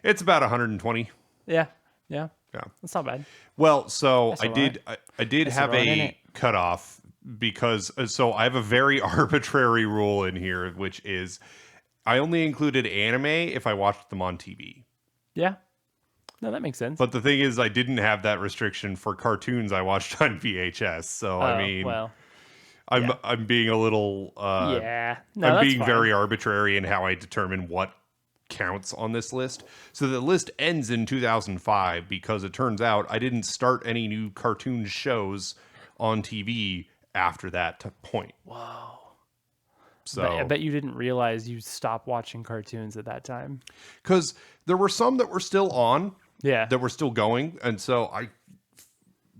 It's about 120. Yeah. That's not bad. Well, so I did have a cutoff. Because so I have a very arbitrary rule in here, which is I only included anime if I watched them on TV. Yeah. No, that makes sense. But the thing is, I didn't have that restriction for cartoons I watched on VHS. So, I'm being a little... I'm being very arbitrary in how I determine what counts on this list. So the list ends in 2005 because it turns out I didn't start any new cartoon shows on TV after that point. Whoa. So I bet you didn't realize you stopped watching cartoons at that time. Because there were some that were still on. Yeah. That were still going. And so I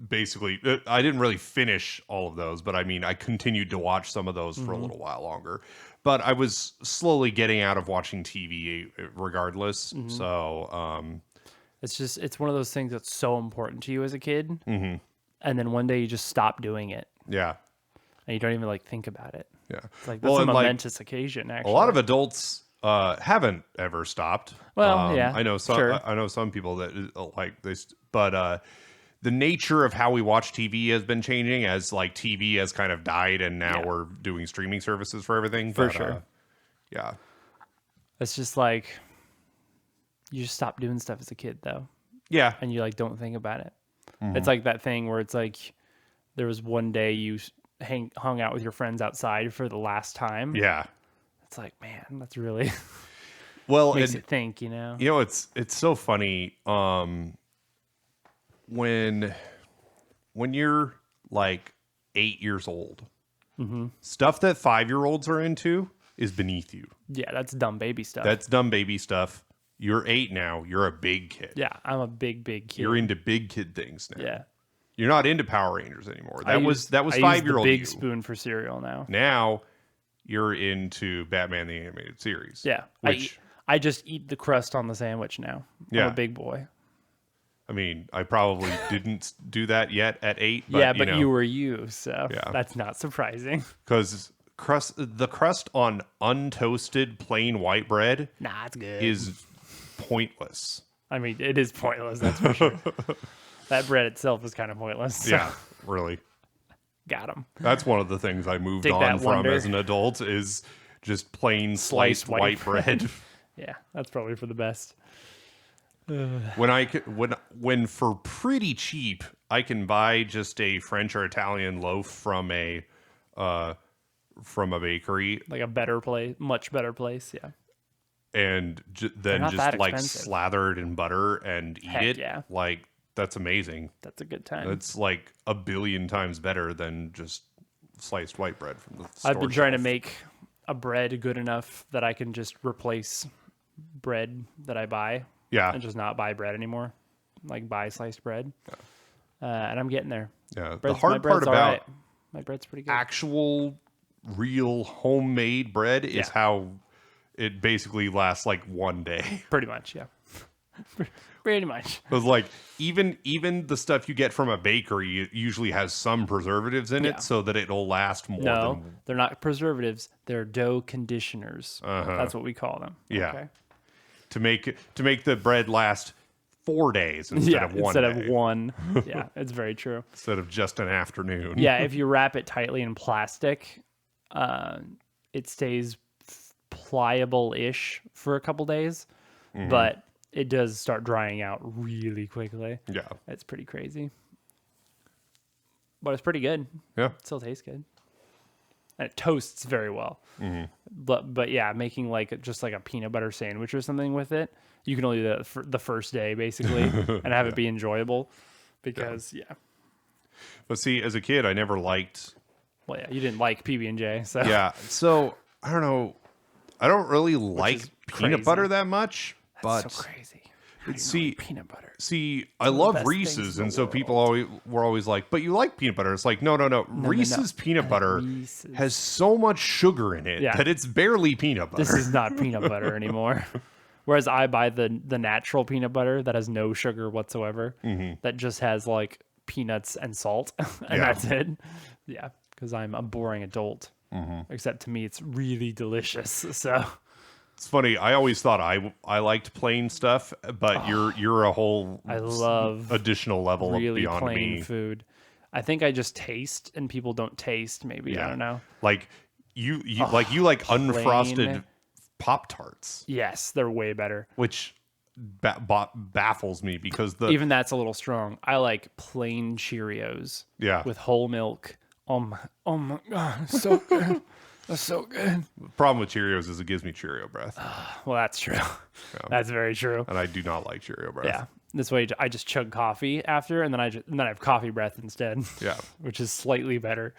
didn't really finish all of those, but I mean, I continued to watch some of those for a little while longer. But I was slowly getting out of watching TV regardless. So it's one of those things that's so important to you as a kid. And then one day you just stop doing it. Yeah. And you don't even think about it. Yeah. It's like that's a momentous occasion, actually. A lot of adults haven't ever stopped. Well, yeah. I know some I know some people that like this, but the nature of how we watch TV has been changing as TV has kind of died and now we're doing streaming services for everything. For sure. Yeah. It's just you just stop doing stuff as a kid though. Yeah. And you don't think about it. It's like that thing where it's there was one day you hung out with your friends outside for the last time. Yeah. It's man, that's really makes it think, You know, it's so funny. When you're 8 years old, stuff that 5-year-olds are into is beneath you. Yeah, that's dumb baby stuff. You're 8 now. You're a big kid. Yeah, I'm a big kid. You're into big kid things now. Yeah. You're not into Power Rangers anymore. That was 5-year-old big spoon for cereal now. Now you're into Batman the Animated Series. Yeah. I just eat the crust on the sandwich now. I'm a big boy. I mean, I probably didn't do that yet at 8. But, but you were you, so that's not surprising. Because the crust on untoasted plain white bread it's good. Is pointless. I mean, it is pointless, that's for sure. That bread itself is kind of pointless. So. Yeah, really. Got him. That's one of the things I moved on from as an adult is just plain sliced white bread. Yeah, that's probably for the best. When for pretty cheap, buy just a French or Italian loaf from a bakery, Like a better place, much better place. Yeah. and then not just that like expensive. slather it in butter and eat Heck it. yeah. Like that's amazing. That's a good time. It's like a billion times better than just sliced white bread from the store I've been trying to shelf. make a bread good enough that I can just replace bread that I buy. Yeah. And just not buy bread anymore. Like buy sliced bread. And I'm getting there. Yeah. My The hard part bread's all about right. My bread's pretty good. actual real homemade bread is Yeah. how it basically lasts like one day. Pretty much, yeah. Pretty much. Because like even the stuff you get from a bakery usually has some preservatives in Yeah. it so that it'll last more No, than they're not preservatives. They're dough conditioners. That's what we call them. Yeah. Okay? to make the bread last 4 days instead of one instead day. of one. Yeah, it's very true. Instead of just an afternoon. Yeah, if you wrap it tightly in plastic, it stays pliable-ish for a couple days, but it does start drying out really quickly. Yeah. It's pretty crazy. But it's pretty good. Yeah. It still tastes good. And it toasts very well. But yeah, making like just like a peanut butter sandwich or something with it, you can only do that for the first day basically and have it be enjoyable because But see, as a kid, I never liked. well, yeah, you didn't like PB&J, so Yeah. So I don't know. I don't really like is peanut crazy. butter that much. But so crazy. How do you not see- like peanut butter. see, I one of the love best things Reese's, in and the so people were always like, "But you like peanut butter?" It's like, no. Reese's peanut butter Reese's. has so much sugar in it Yeah. that it's barely peanut butter. This is not peanut butter anymore. Whereas I buy the natural peanut butter that has no sugar whatsoever, that just has like peanuts and salt, and Yeah. that's it. Yeah, because I'm a boring adult. Except to me, it's really delicious. So It's funny. I always thought I liked plain stuff, but you're a whole I love additional level really beyond plain me. food. I think I just taste, and people don't taste. Maybe I don't know. Like you like unfrosted Pop Tarts, Yes, they're way better. which baffles me because Even that's a little strong. I like plain Cheerios yeah with whole milk. Oh my god, it's so good. That's so good. the problem with Cheerios is it gives me Cheerio breath, Well, that's true. That's very true. and I do not like Cheerio breath. Yeah. This way, I just chug coffee after, and then I have coffee breath instead. Yeah. Which is slightly better.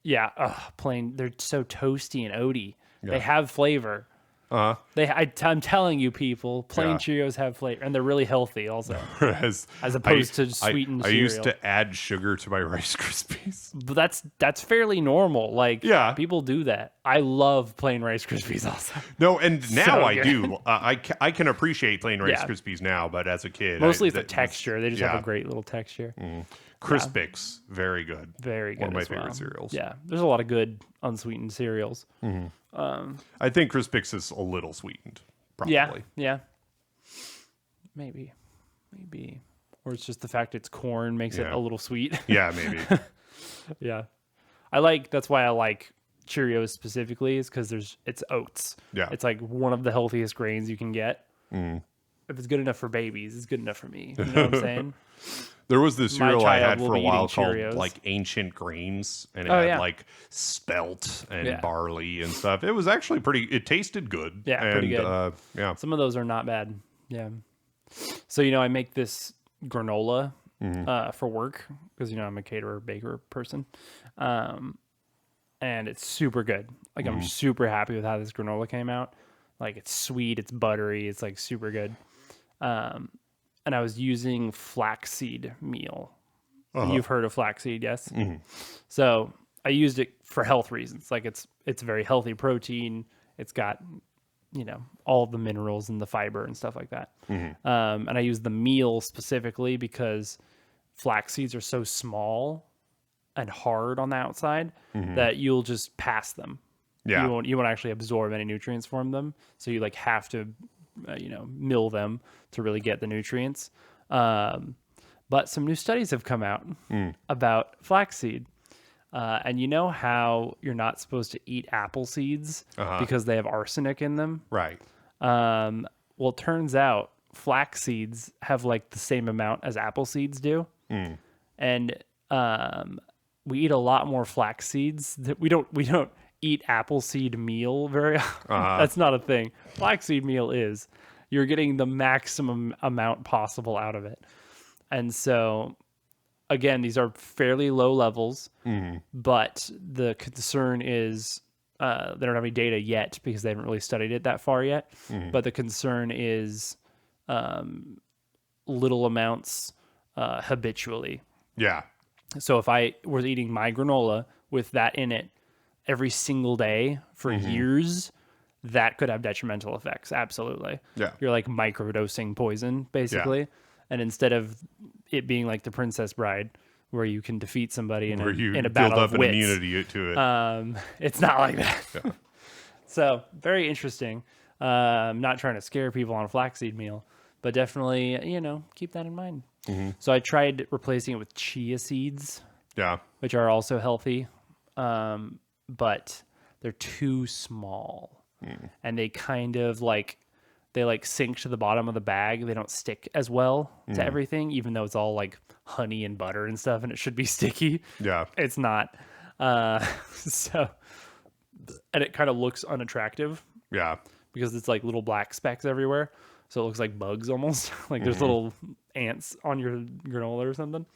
Yeah. Plain. They're so toasty and oaty. They have flavor. I'm telling you, people, plain Yeah. Cheerios have flavor, and they're really healthy also, Whereas as opposed to sweetened I cereal. used to add sugar to my Rice Krispies. But that's fairly normal. Like, Yeah. people do that. I love plain Rice Krispies also. No, and now So I good. do. I can appreciate plain Rice Yeah. Krispies now, but as a kid, Mostly it's the that was- texture. They just have yeah. a great little texture. Crispix, very good. Very good. One of my as well. favorite cereals. Yeah, there's a lot of good unsweetened cereals. I think Crispix is a little sweetened, probably. Yeah. Maybe, or it's just the fact it's corn makes it Yeah. a little sweet. Yeah, maybe. Yeah, that's why I like Cheerios specifically, is because it's oats. Yeah. It's like one of the healthiest grains you can get. If it's good enough for babies, it's good enough for me. You know what I'm saying? There was this cereal I child had will for a be while eating called Cheerios. like Ancient Grains, and it Oh, had yeah. like spelt and Yeah. barley and stuff. It was actually it tasted good. Yeah, and, pretty good. Yeah. Some of those are not bad. Yeah. So, I make this granola for work because, I'm a caterer, baker person. And it's super good. Like, I'm super happy with how this granola came out. Like, it's sweet, it's buttery, it's like super good. And I was using flaxseed meal. You've heard of flaxseed, yes? So I used it for health reasons. Like, it's very healthy protein. It's got all the minerals and the fiber and stuff like that. And I use the meal specifically because flax seeds are so small and hard on the outside that you'll just pass them. Yeah. You won't actually absorb any nutrients from them. So you have to, mill them to really get the nutrients. But some new studies have come out about flaxseed. And you know how you're not supposed to eat apple seeds because they have arsenic in them? Right. Well, it turns out flax seeds have like the same amount as apple seeds do. and we eat a lot more flax seeds. That we don't eat apple seed meal very. That's not a thing. Flaxseed meal is. You're getting the maximum amount possible out of it, and so again, these are fairly low levels, but the concern is they don't have any data yet because they haven't really studied it that far yet. But the concern is little amounts habitually. Yeah. So if I was eating my granola with that in it every single day for years, that could have detrimental effects. Absolutely. Yeah. You're like microdosing poison, basically. Yeah. And instead of it being like the Princess Bride, where you can defeat somebody in a battle of wits, immunity to it. It's not like that. Yeah. So very interesting. I'm not trying to scare people on a flaxseed meal, but definitely, keep that in mind. So I tried replacing it with chia seeds, which are also healthy, but they're too small, and they kind of sink to the bottom of the bag. They don't stick as well to everything, even though it's all like honey and butter and stuff, and it should be sticky. Yeah, it's not. And it kind of looks unattractive. Yeah, because it's like little black specks everywhere. So it looks like bugs almost. Like there's little ants on your granola or something.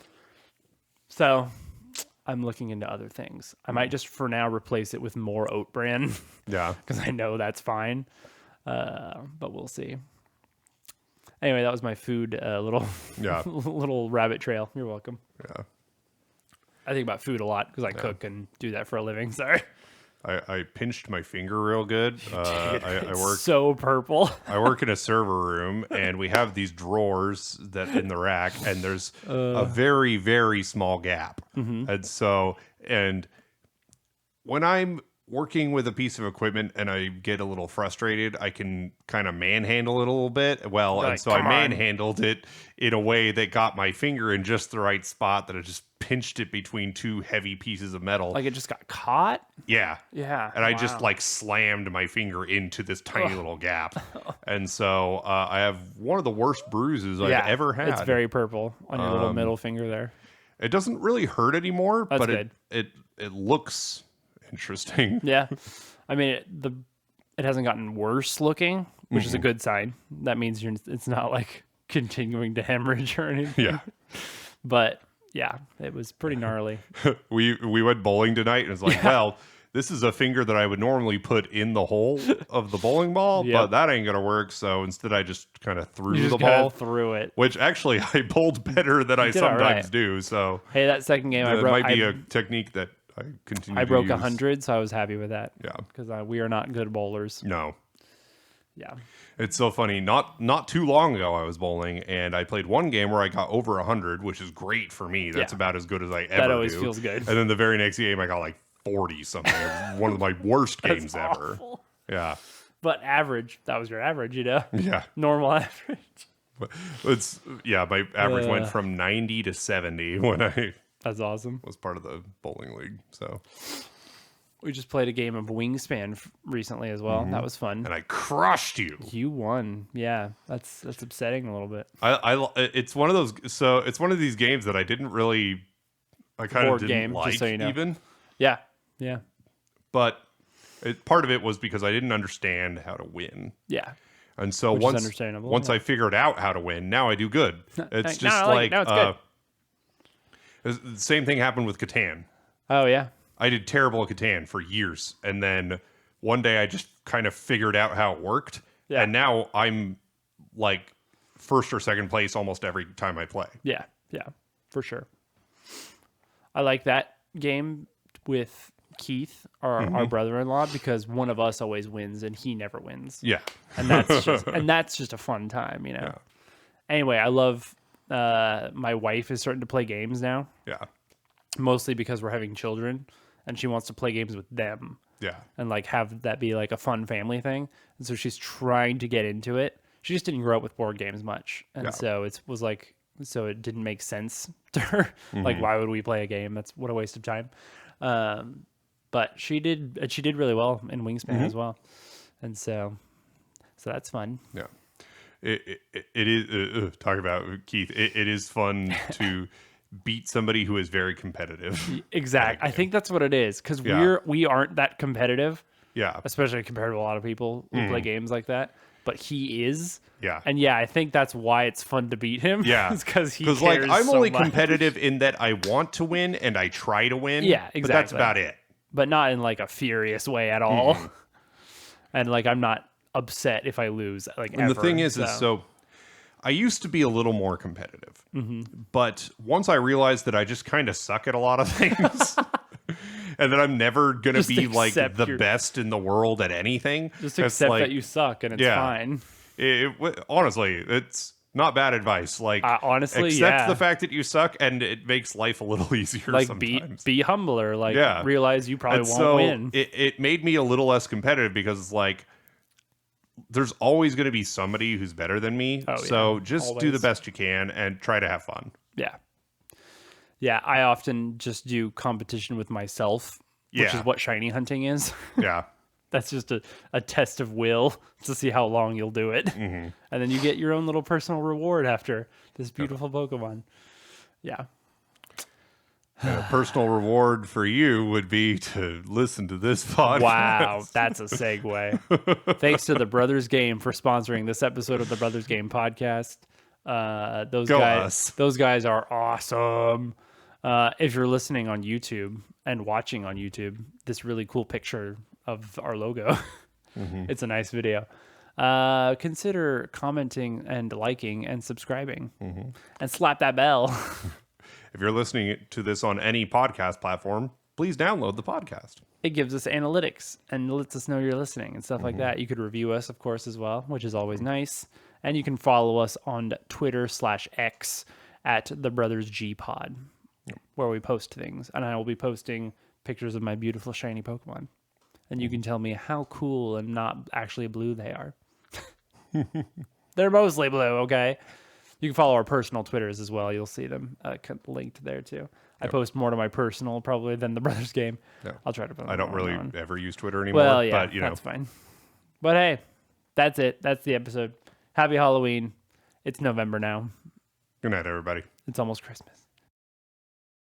So I'm looking into other things. I might just for now replace it with more oat bran. Yeah. Because I know that's fine. But we'll see. Anyway, that was my food little rabbit trail. You're welcome. Yeah. I think about food a lot because I cook and do that for a living. Sorry. I pinched my finger real good. I work so purple. I work in a server room, and we have these drawers that in the rack, and there's a very, very small gap. And when I'm working with a piece of equipment and I get a little frustrated, I can kind of manhandle it a little bit. Well, and so I manhandled it in a way that got my finger in just the right spot, that it just pinched it between two heavy pieces of metal. Like it just got caught? Yeah. Yeah. And I just slammed my finger into this tiny little gap. And so I have one of the worst bruises I've ever had. It's very purple on your little middle finger there. It doesn't really hurt anymore, That's but good. It looks interesting. Yeah. I mean, it hasn't gotten worse looking, which is a good sign. That means it's not like continuing to hemorrhage or anything. Yeah. But yeah, it was pretty gnarly. We went bowling tonight, and it's like, well, this is a finger that I would normally put in the hole of the bowling ball, but that ain't gonna work. So instead, I just kind of threw the ball through it, which actually I bowled better than I sometimes do. So hey, that second game I broke. Might be a technique that I continue. I broke 100, so I was happy with that. Yeah, because we are not good bowlers. No. Yeah. It's so funny. Not too long ago, I was bowling, and I played one game where I got over 100, which is great for me. That's about as good as I ever do. That always feels good. And then the very next game, I got like 40 something. It was one of my worst games ever. Yeah. But average. That was your average, Yeah. Normal average. But my average went from 90 to 70 when I. That's awesome. Was part of the bowling league. So. We just played a game of Wingspan recently as well. That was fun. And I crushed you. You won. Yeah, that's upsetting a little bit. It's one of those. So it's one of these games that I didn't really. I kind of didn't like, just so you know. Even. Yeah. But part of it was because I didn't understand how to win. Yeah. And so once I figured out how to win, now I do good. It's just now it's good. The same thing happened with Catan. Oh yeah. I did terrible at Catan for years, and then one day I just kind of figured out how it worked, and now I'm like first or second place almost every time I play. Yeah, for sure. I like that game with Keith, our brother-in-law, because one of us always wins and he never wins. Yeah, and that's just a fun time, Yeah. Anyway, I love. My wife is starting to play games now. Yeah, mostly because we're having children. And she wants to play games with them. Yeah. And have that be like a fun family thing. And so she's trying to get into it. She just didn't grow up with board games much. And so it didn't make sense to her. Like, why would we play a game? What a waste of time. But she did really well in Wingspan as well. And so that's fun. Yeah. It is talk about Keith. It is fun to beat somebody who is very competitive. Exactly. I think that's what it is, because we aren't that competitive. Yeah. Especially compared to a lot of people who play games like that. But he is. Yeah. And I think that's why it's fun to beat him. Yeah. Because he cares like I'm so only much. Competitive in that I want to win and I try to win. Yeah, exactly. But that's about it. But not in like a furious way at all. And like I'm not upset if I lose. Like, and the thing is so I used to be a little more competitive. But once I realized that I just kind of suck at a lot of things. And that I'm never going to be like the best in the world at anything. Just accept that you suck and it's fine. Honestly, it's not bad advice. Like, honestly, accept the fact that you suck and it makes life a little easier like, sometimes. Be humbler. Like, realize you probably won't win. It made me a little less competitive because it's like, there's always going to be somebody who's better than me. So just do the best you can and try to have fun. Yeah. Yeah, I often just do competition with myself, which is what shiny hunting is. Yeah. That's just a test of will to see how long you'll do it. And then you get your own little personal reward after this beautiful Pokemon. Yeah. And a personal reward for you would be to listen to this podcast. Wow, that's a segue. Thanks to the Brothers Game for sponsoring this episode of the Brothers Game podcast. Those guys are awesome. If you're listening on YouTube and watching on YouTube, this really cool picture of our logo. It's a nice video. Consider commenting and liking and subscribing and slap that bell. If you're listening to this on any podcast platform, please download the podcast. It gives us analytics and lets us know you're listening and stuff like that. You could review us, of course, as well, which is always nice. And you can follow us on Twitter/X at the Brothers G Pod, where we post things. And I will be posting pictures of my beautiful shiny Pokemon. And you can tell me how cool and not actually blue they are. They're mostly blue, okay? You can follow our personal Twitters as well. You'll see them linked there too. I post more to my personal probably than the Brothers Game. I'll try to put them. I don't really ever use Twitter anymore. Well, yeah, but, that's fine. But hey, that's it. That's the episode. Happy Halloween. It's November now. Good night, everybody. It's almost Christmas.